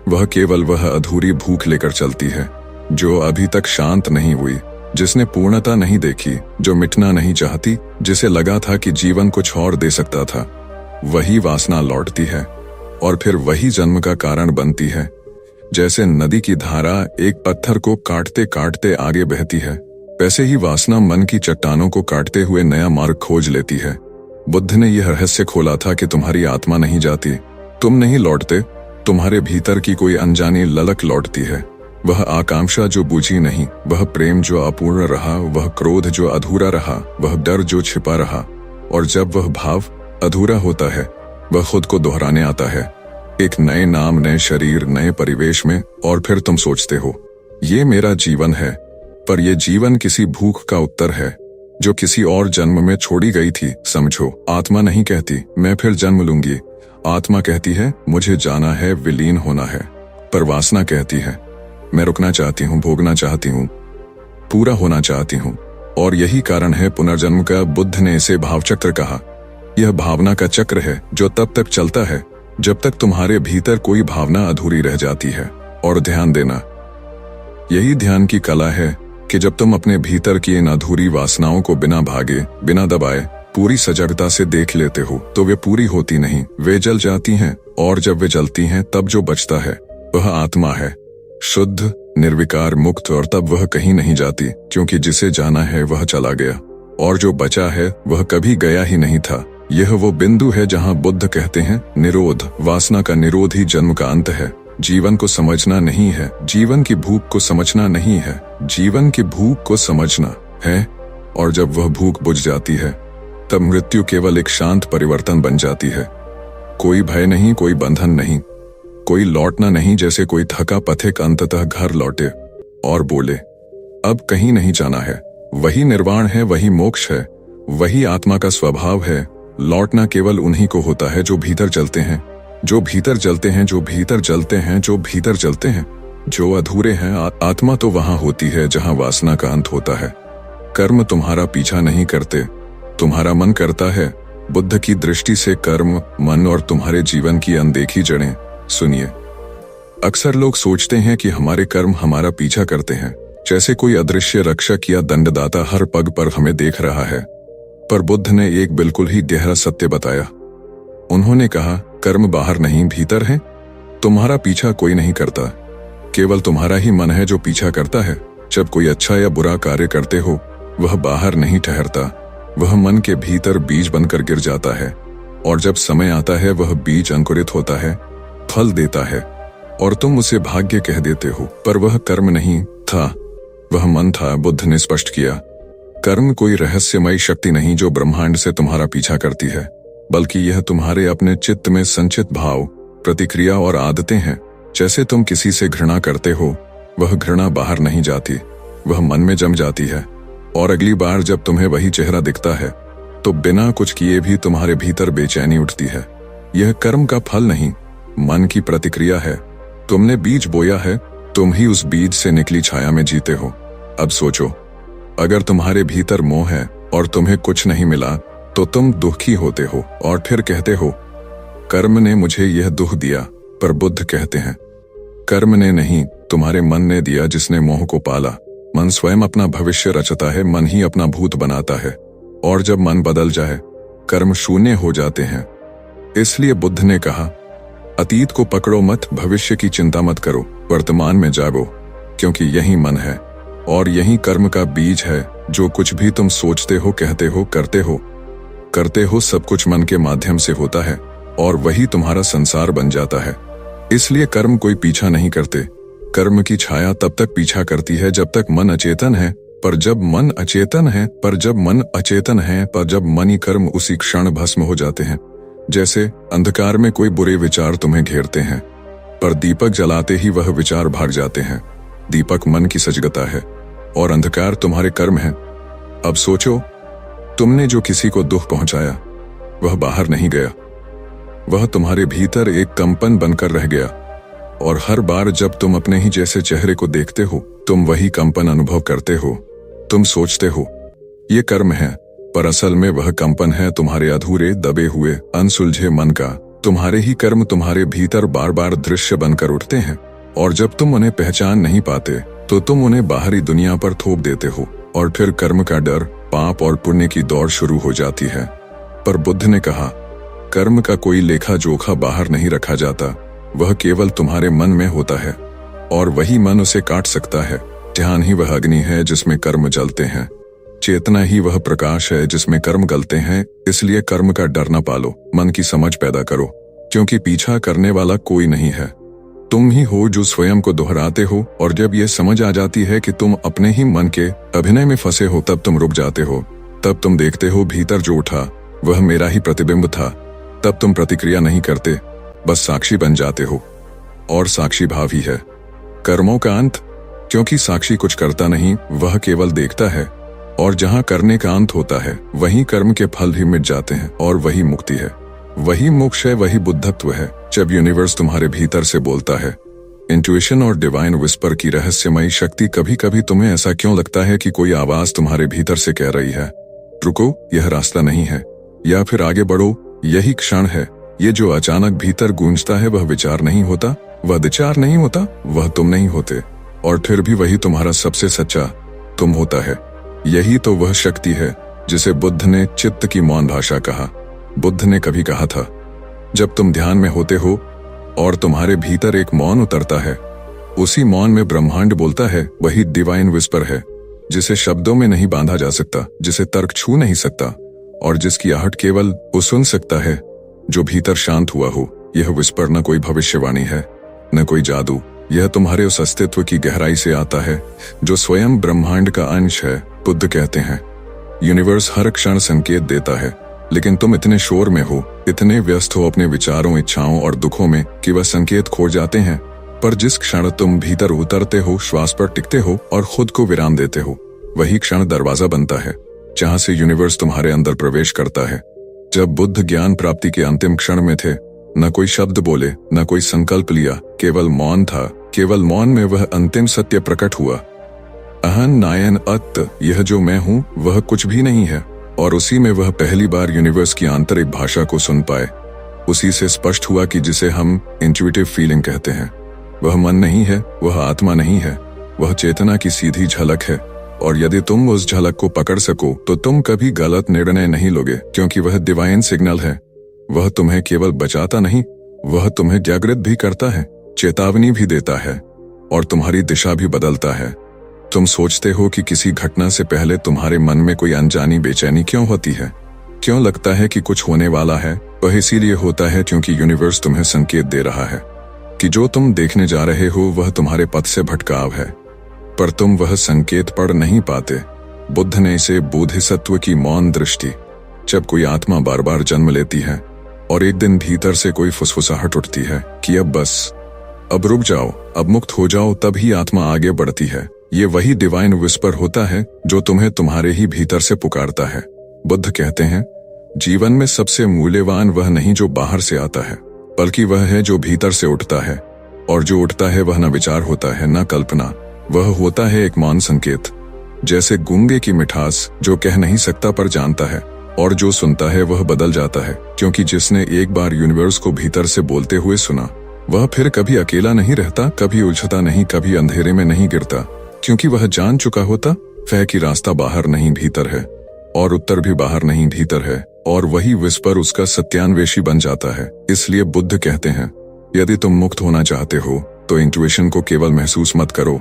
वह केवल वह अधूरी भूख लेकर चलती है जो अभी तक शांत नहीं हुई, जिसने पूर्णता नहीं देखी, जो मिटना नहीं चाहती, जिसे लगा था कि जीवन कुछ और दे सकता था। वही वासना लौटती है और फिर वही जन्म का कारण बनती है। जैसे नदी की धारा एक पत्थर को काटते काटते आगे बहती है, वैसे ही वासना मन की चट्टानों को काटते हुए नया मार्ग खोज लेती है। बुद्ध ने यह रहस्य खोला था कि तुम्हारी आत्मा नहीं जाती, तुम नहीं लौटते, तुम्हारे भीतर की कोई अनजानी ललक लौटती है। वह आकांक्षा जो बूझी नहीं, वह प्रेम जो अपूर्ण रहा, वह क्रोध जो अधूरा रहा, वह डर जो छिपा रहा। और जब वह भाव अधूरा होता है, वह खुद को दोहराने आता है, एक नए नाम, नए शरीर, नए परिवेश में। और फिर तुम सोचते हो, ये मेरा जीवन है, पर यह जीवन किसी भूख का उत्तर है जो किसी और जन्म में छोड़ी गई थी। समझो, आत्मा नहीं कहती मैं फिर जन्म लूंगी, आत्मा कहती है मुझे जाना है, विलीन होना है। पर वासना कहती है मैं रुकना चाहती हूँ, भोगना चाहती हूँ, पूरा होना चाहती हूँ। और यही कारण है पुनर्जन्म का। बुद्ध ने इसे भावचक्र कहा। यह भावना का चक्र है जो तब तक चलता है जब तक तुम्हारे भीतर कोई भावना अधूरी रह जाती है। और ध्यान देना, यही ध्यान की कला है कि जब तुम अपने भीतर की इन अधूरी वासनाओं को बिना भागे, बिना दबाए, पूरी सजगता से देख लेते हो, तो वे पूरी होती नहीं, वे जल जाती हैं। और जब वे जलती हैं तब जो बचता है वह आत्मा है, शुद्ध, निर्विकार, मुक्त। और तब वह कहीं नहीं जाती, क्योंकि जिसे जाना है वह चला गया, और जो बचा है वह कभी गया ही नहीं था। यह वो बिंदु है जहां बुद्ध कहते हैं, निरोध, वासना का निरोध ही जन्म का अंत है। जीवन को समझना नहीं है, जीवन की भूख को समझना नहीं है, जीवन की भूख को समझना है। और जब वह भूख बुझ जाती है तब मृत्यु केवल एक शांत परिवर्तन बन जाती है। कोई भय नहीं, कोई बंधन नहीं, कोई लौटना नहीं। जैसे कोई थका पथिक अंततः घर लौटे और बोले अब कहीं नहीं जाना है। वही निर्वाण है, वही मोक्ष है, वही आत्मा का स्वभाव है। लौटना केवल उन्हीं को होता है जो भीतर चलते हैं, जो भीतर जलते हैं, जो भीतर जलते हैं, जो भीतर जलते हैं। जो अधूरे हैं, आत्मा तो वहां होती है जहां वासना का अंत होता है। कर्म तुम्हारा पीछा नहीं करते, तुम्हारा मन करता है। बुद्ध की दृष्टि से कर्म, मन और तुम्हारे जीवन की अनदेखी जड़ें। सुनिए, अक्सर लोग सोचते हैं कि हमारे कर्म हमारा पीछा करते हैं, जैसे कोई अदृश्य रक्षक या दंडदाता हर पग पर हमें देख रहा है। पर बुद्ध ने एक बिल्कुल ही गहरा सत्य बताया। उन्होंने कहा, कर्म बाहर नहीं, भीतर है। तुम्हारा पीछा कोई नहीं करता, केवल तुम्हारा ही मन है जो पीछा करता है। जब कोई अच्छा या बुरा कार्य करते हो, वह बाहर नहीं ठहरता, वह मन के भीतर बीज बनकर गिर जाता है। और जब समय आता है, वह बीज अंकुरित होता है, फल देता है, और तुम उसे भाग्य कह देते हो। पर वह कर्म नहीं था, वह मन था, बुद्ध ने स्पष्ट किया। कर्म कोई रहस्यमयी शक्ति नहीं जो ब्रह्मांड से तुम्हारा पीछा करती है, बल्कि यह तुम्हारे अपने चित्त में संचित भाव, प्रतिक्रिया और आदतें हैं। जैसे तुम किसी से घृणा करते हो, वह घृणा बाहर नहीं जाती, वह मन में जम जाती है, और अगली बार जब तुम्हें वही चेहरा दिखता है तो बिना कुछ किए भी तुम्हारे भीतर बेचैनी उठती है। यह कर्म का फल नहीं, मन की प्रतिक्रिया है। तुमने बीज बोया है, तुम ही उस बीज से निकली छाया में जीते हो। अब सोचो, अगर तुम्हारे भीतर मोह है और तुम्हें कुछ नहीं मिला तो तुम दुखी होते हो और फिर कहते हो कर्म ने मुझे यह दुख दिया। पर बुद्ध कहते हैं कर्म ने नहीं, तुम्हारे मन ने दिया, जिसने मोह को पाला। मन स्वयं अपना भविष्य रचता है, मन ही अपना भूत बनाता है, और जब मन बदल जाए कर्म शून्य हो जाते हैं। इसलिए बुद्ध ने कहा, अतीत को पकड़ो मत, भविष्य की चिंता मत करो, वर्तमान में जागो, क्योंकि यही मन है और यही कर्म का बीज है। जो कुछ भी तुम सोचते हो, कहते हो, करते हो, सब कुछ मन के माध्यम से होता है और वही तुम्हारा संसार बन जाता है। इसलिए कर्म कोई पीछा नहीं करते। कर्म की छाया तब तक पीछा करती है जब तक मन अचेतन है, पर जब मन अचेतन है, जब मन ही कर्म उसी क्षण भस्म हो जाते हैं। जैसे अंधकार में कोई बुरे विचार तुम्हें घेरते हैं, पर दीपक जलाते ही वह विचार भाग जाते हैं। दीपक मन की सजगता है और अंधकार तुम्हारे कर्म है। अब सोचो, तुमने जो किसी को दुख पहुंचाया वह बाहर नहीं गया, वह तुम्हारे भीतर एक कंपन बनकर रह गया, और हर बार जब तुम अपने ही जैसे चेहरे को देखते हो तुम वही कंपन अनुभव करते हो। तुम सोचते हो ये कर्म है, पर असल में वह कंपन है तुम्हारे अधूरे, दबे हुए, अनसुलझे मन का। तुम्हारे ही कर्म तुम्हारे भीतर बार बार दृश्य बनकर उठते हैं, और जब तुम उन्हें पहचान नहीं पाते तो तुम उन्हें बाहरी दुनिया पर थोप देते हो, और फिर कर्म का डर, पाप और पुण्य की दौड़ शुरू हो जाती है। पर बुद्ध ने कहा, कर्म का कोई लेखा जोखा बाहर नहीं रखा जाता, वह केवल तुम्हारे मन में होता है, और वही मन उसे काट सकता है। ध्यान ही वह अग्नि है जिसमें कर्म जलते हैं, चेतना ही वह प्रकाश है जिसमें कर्म गलते हैं। इसलिए कर्म का डर न पालो, मन की समझ पैदा करो, क्योंकि पीछा करने वाला कोई नहीं है, तुम ही हो जो स्वयं को दोहराते हो। और जब यह समझ आ जाती है कि तुम अपने ही मन के अभिनय में फंसे हो, तब तुम रुक जाते हो। तब तुम देखते हो भीतर जो उठा वह मेरा ही प्रतिबिंब था। तब तुम प्रतिक्रिया नहीं करते, बस साक्षी बन जाते हो, और साक्षी भाव ही है कर्मों का अंत, क्योंकि साक्षी कुछ करता नहीं, वह केवल देखता है। और जहां करने का अंत होता है वहीं कर्म के फल भी मिट जाते हैं, और वही मुक्ति है, वही मोक्ष है, वही बुद्धत्व है। जब यूनिवर्स तुम्हारे भीतर से बोलता है, इंट्यूशन और डिवाइन विस्पर की रहस्यमयी शक्ति, कभी कभी तुम्हें ऐसा क्यों लगता है कि कोई आवाज तुम्हारे भीतर से कह रही है, रुको, यह रास्ता नहीं है, या फिर आगे बढ़ो, यही क्षण है। ये जो अचानक भीतर गूंजता है वह विचार नहीं होता, वह विचार नहीं होता, वह तुम नहीं होते, और फिर भी वही तुम्हारा सबसे सच्चा तुम होता है। यही तो वह शक्ति है जिसे बुद्ध ने चित्त की मौन भाषा कहा। बुद्ध ने कभी कहा था, जब तुम ध्यान में होते हो और तुम्हारे भीतर एक मौन उतरता है, उसी मौन में ब्रह्मांड बोलता है। वही डिवाइन विस्पर है जिसे शब्दों में नहीं बांधा जा सकता, जिसे तर्क छू नहीं सकता, और जिसकी आहट केवल वो सुन सकता है जो भीतर शांत हुआ हो। यह विस्पर न कोई भविष्यवाणी है, न कोई जादू, यह तुम्हारे उस अस्तित्व की गहराई से आता है जो स्वयं ब्रह्मांड का अंश है। बुद्ध कहते हैं, यूनिवर्स हर क्षण संकेत देता है, लेकिन तुम इतने शोर में हो, इतने व्यस्त हो अपने विचारों, इच्छाओं और दुखों में कि वह संकेत खो जाते हैं। पर जिस क्षण तुम भीतर उतरते हो, श्वास पर टिकते हो और खुद को विराम देते हो, वही क्षण दरवाजा बनता है जहां से यूनिवर्स तुम्हारे अंदर प्रवेश करता है। जब बुद्ध ज्ञान प्राप्ति के अंतिम क्षण में थे, न कोई शब्द बोले, न कोई संकल्प लिया, केवल मौन था। केवल मौन में वह अंतिम सत्य प्रकट हुआ, अहन नायन अत, यह जो मैं हूं वह कुछ भी नहीं है। और उसी में वह पहली बार यूनिवर्स की आंतरिक भाषा को सुन पाए। उसी से स्पष्ट हुआ कि जिसे हम इंट्यूटिव फीलिंग कहते हैं, वह मन नहीं है, वह आत्मा नहीं है, वह चेतना की सीधी झलक है। और यदि तुम उस झलक को पकड़ सको तो तुम कभी गलत निर्णय नहीं लोगे, क्योंकि वह डिवाइन सिग्नल है। वह तुम्हें केवल बचाता नहीं, वह तुम्हें जागृत भी करता है, चेतावनी भी देता है, और तुम्हारी दिशा भी बदलता है। तुम सोचते हो कि किसी घटना से पहले तुम्हारे मन में कोई अनजानी बेचैनी क्यों होती है, क्यों लगता है कि कुछ होने वाला है? वह इसीलिए होता है क्योंकि यूनिवर्स तुम्हें संकेत दे रहा है कि जो तुम देखने जा रहे हो वह तुम्हारे पथ से भटकाव है। पर तुम वह संकेत पढ़ नहीं पाते। बुद्ध ने इसे बोधिसत्व की मौन दृष्टि। जब कोई आत्मा बार बार जन्म लेती है और एक दिन भीतर से कोई फुसफुसाहट उठती है कि अब बस, अब रुक जाओ, अब मुक्त हो जाओ, तब ही आत्मा आगे बढ़ती है। ये वही डिवाइन विस्पर होता है जो तुम्हें तुम्हारे ही भीतर से पुकारता है। बुद्ध कहते हैं, जीवन में सबसे मूल्यवान वह नहीं जो बाहर से आता है, बल्कि वह है जो भीतर से उठता है। और जो उठता है वह न विचार होता है, न कल्पना, वह होता है एक मौन संकेत। जैसे गूंगे की मिठास, जो कह नहीं सकता पर जानता है, और जो सुनता है वह बदल जाता है, क्योंकि जिसने एक बार यूनिवर्स को भीतर से बोलते हुए सुना, वह फिर कभी अकेला नहीं रहता, कभी उलझता नहीं, कभी अंधेरे में नहीं गिरता, क्योंकि वह जान चुका होता है कि रास्ता बाहर नहीं भीतर है, और उत्तर भी बाहर नहीं भीतर है, और वही विस्पर उसका सत्यान्वेषी बन जाता है। इसलिए बुद्ध कहते हैं, यदि तुम मुक्त होना चाहते हो तो इंट्यूशन को केवल महसूस मत करो,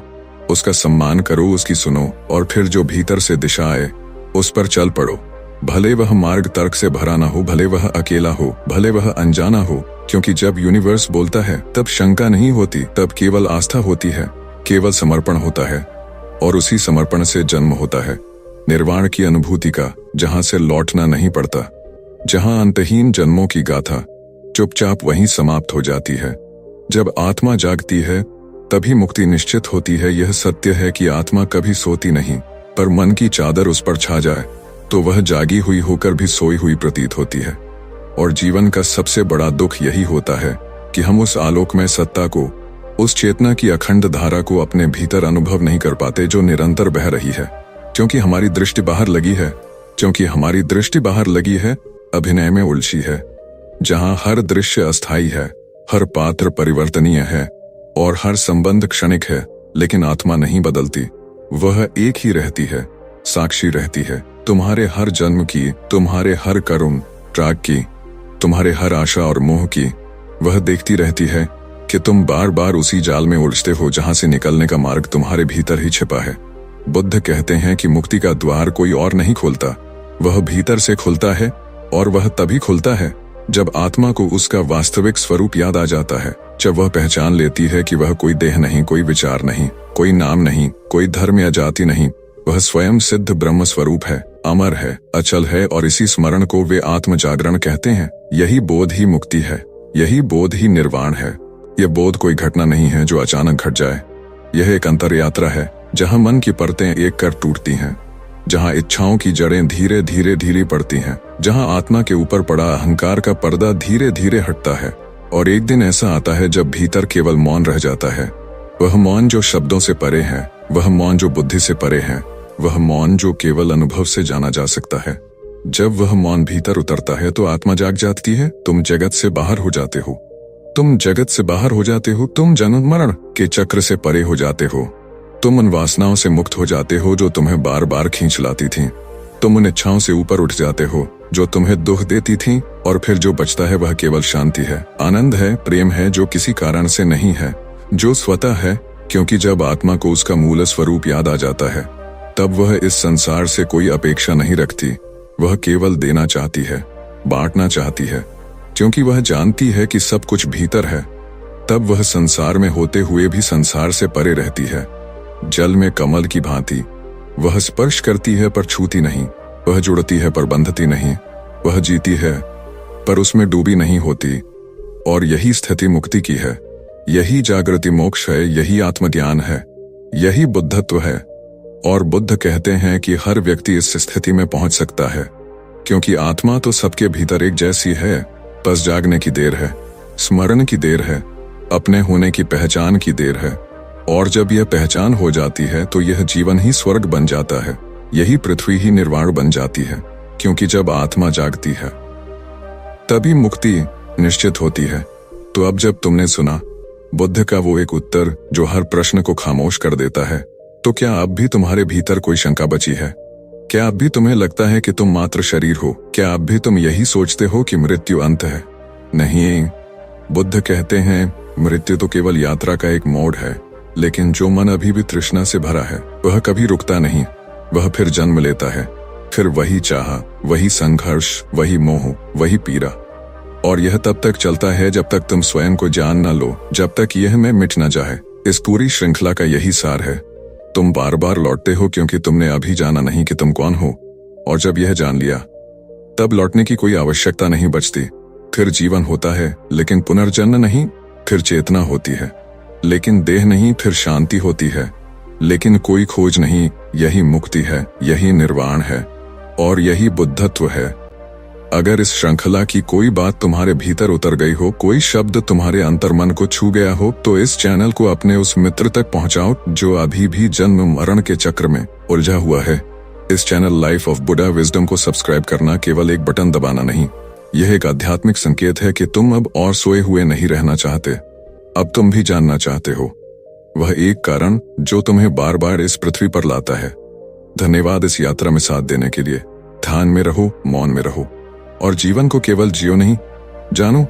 उसका सम्मान करो, उसकी सुनो, और फिर जो भीतर से दिशा आए उस पर चल पड़ो। भले वह मार्ग तर्क से भरा ना हो, भले वह अकेला हो, भले वह अनजाना हो, क्योंकि जब यूनिवर्स बोलता है तब शंका नहीं होती, तब केवल आस्था होती है, केवल समर्पण होता है, और उसी समर्पण से जन्म होता है निर्वाण की अनुभूति का, जहां से लौटना नहीं पड़ता, जहां अंतहीन जन्मों की गाथा चुपचाप वहीं समाप्त हो जाती है। जब आत्मा जागती है तभी मुक्ति निश्चित होती है। यह सत्य है कि आत्मा कभी सोती नहीं, पर मन की चादर उस पर छा जाए तो वह जागी हुई होकर भी सोई हुई प्रतीत होती है। और जीवन का सबसे बड़ा दुख यही होता है कि हम उस आलोकमय सत्ता को, उस चेतना की अखंड धारा को अपने भीतर अनुभव नहीं कर पाते जो निरंतर बह रही है, क्योंकि हमारी दृष्टि बाहर लगी है। क्योंकि हमारी दृष्टि बाहर लगी है, अभिनय में उलझी है, जहां हर दृश्य अस्थायी है, हर पात्र परिवर्तनीय है, और हर संबंध क्षणिक है, लेकिन आत्मा नहीं बदलती, वह एक ही रहती है, साक्षी रहती है, तुम्हारे हर जन्म की, तुम्हारे हर करुण राग की, तुम्हारे हर आशा और मोह की। वह देखती रहती है कि तुम बार बार उसी जाल में उलझते हो जहां से निकलने का मार्ग तुम्हारे भीतर ही छिपा है। बुद्ध कहते हैं कि मुक्ति का द्वार कोई और नहीं खोलता, वह भीतर से खुलता है, और वह तभी खुलता है जब आत्मा को उसका वास्तविक स्वरूप याद आ जाता है, जब वह पहचान लेती है कि वह कोई देह नहीं, कोई विचार नहीं, कोई नाम नहीं, कोई धर्म या जाति नहीं, वह स्वयं सिद्ध ब्रह्म स्वरूप है, अमर है, अचल है, और इसी स्मरण को वे आत्म जागरण कहते हैं। यही बोध ही मुक्ति है, यही बोध ही निर्वाण है। यह बोध कोई घटना नहीं है जो अचानक घट जाए, यह एक अंतर यात्रा है जहां मन की परतें एक कर टूटती हैं, जहां इच्छाओं की जड़ें धीरे धीरे ढीली पड़ती हैं, जहां आत्मा के ऊपर पड़ा अहंकार का पर्दा धीरे धीरे हटता है, और एक दिन ऐसा आता है जब भीतर केवल मौन रह जाता है। वह मौन जो शब्दों से परे है, वह मौन जो बुद्धि से परे है, वह मौन जो केवल अनुभव से जाना जा सकता है। जब वह मौन भीतर उतरता है तो आत्मा जाग जाती है। तुम जगत से बाहर हो जाते हो, तुम जगत से बाहर हो जाते हो, तुम जन्म मरण के चक्र से परे हो जाते हो, तुम उन वासनाओं से मुक्त हो जाते हो जो तुम्हें बार बार खींच लाती थीं। तुम उन इच्छाओं से ऊपर उठ जाते हो जो तुम्हें दुख देती थीं, और फिर जो बचता है वह केवल शांति है, आनंद है, प्रेम है, जो किसी कारण से नहीं है, जो स्वतः है। क्योंकि जब आत्मा को उसका मूल स्वरूप याद आ जाता है तब वह इस संसार से कोई अपेक्षा नहीं रखती, वह केवल देना चाहती है, बांटना चाहती है, क्योंकि वह जानती है कि सब कुछ भीतर है। तब वह संसार में होते हुए भी संसार से परे रहती है। जल में कमल की भांति वह स्पर्श करती है पर छूती नहीं, वह जुड़ती है पर बंधती नहीं, वह जीती है पर उसमें डूबी नहीं होती। और यही स्थिति मुक्ति की है, यही जागृति मोक्ष है, यही आत्मज्ञान है, यही बुद्धत्व है। और बुद्ध कहते हैं कि हर व्यक्ति इस स्थिति में पहुंच सकता है, क्योंकि आत्मा तो सबके भीतर एक जैसी है, बस जागने की देर है, स्मरण की देर है, अपने होने की पहचान की देर है। और जब यह पहचान हो जाती है तो यह जीवन ही स्वर्ग बन जाता है, यही पृथ्वी ही निर्वाण बन जाती है। क्योंकि जब आत्मा जागती है तभी मुक्ति निश्चित होती है। तो अब जब तुमने सुना बुद्ध का वो एक उत्तर जो हर प्रश्न को खामोश कर देता है, तो क्या अब भी तुम्हारे भीतर कोई शंका बची है? क्या अब भी तुम्हें लगता है कि तुम मात्र शरीर हो? क्या अब भी तुम यही सोचते हो कि मृत्यु अंत है? नहीं, बुद्ध कहते हैं मृत्यु तो केवल यात्रा का एक मोड़ है, लेकिन जो मन अभी भी तृष्णा से भरा है वह कभी रुकता नहीं, वह फिर जन्म लेता है, फिर वही चाह, वही संघर्ष, वही मोह, वही पीड़ा। और यह तब तक चलता है जब तक तुम स्वयं को जान न लो, जब तक यह मैं मिट न जाए। इस पूरी श्रृंखला का यही सार है। तुम बार बार लौटते हो क्योंकि तुमने अभी जाना नहीं कि तुम कौन हो, और जब यह जान लिया तब लौटने की कोई आवश्यकता नहीं बचती। फिर जीवन होता है लेकिन पुनर्जन्म नहीं, फिर चेतना होती है लेकिन देह नहीं, फिर शांति होती है लेकिन कोई खोज नहीं। यही मुक्ति है, यही निर्वाण है और यही बुद्धत्व है। अगर इस श्रृंखला की कोई बात तुम्हारे भीतर उतर गई हो, कोई शब्द तुम्हारे अंतर्मन को छू गया हो, तो इस चैनल को अपने उस मित्र तक पहुंचाओ जो अभी भी जन्म मरण के चक्र में उलझा हुआ है। इस channel life of Buddha wisdom को सब्सक्राइब करना केवल एक बटन दबाना नहीं, यह एक आध्यात्मिक संकेत है कि तुम अब और सोए हुए नहीं रहना चाहते। अब तुम भी जानना चाहते हो, वह एक कारण जो तुम्हें बार बार इस पृथ्वी पर लाता है। धन्यवाद इस यात्रा में साथ देने के लिए। ध्यान में रहो, मौन में रहो और जीवन को केवल जियो नहीं, जानो।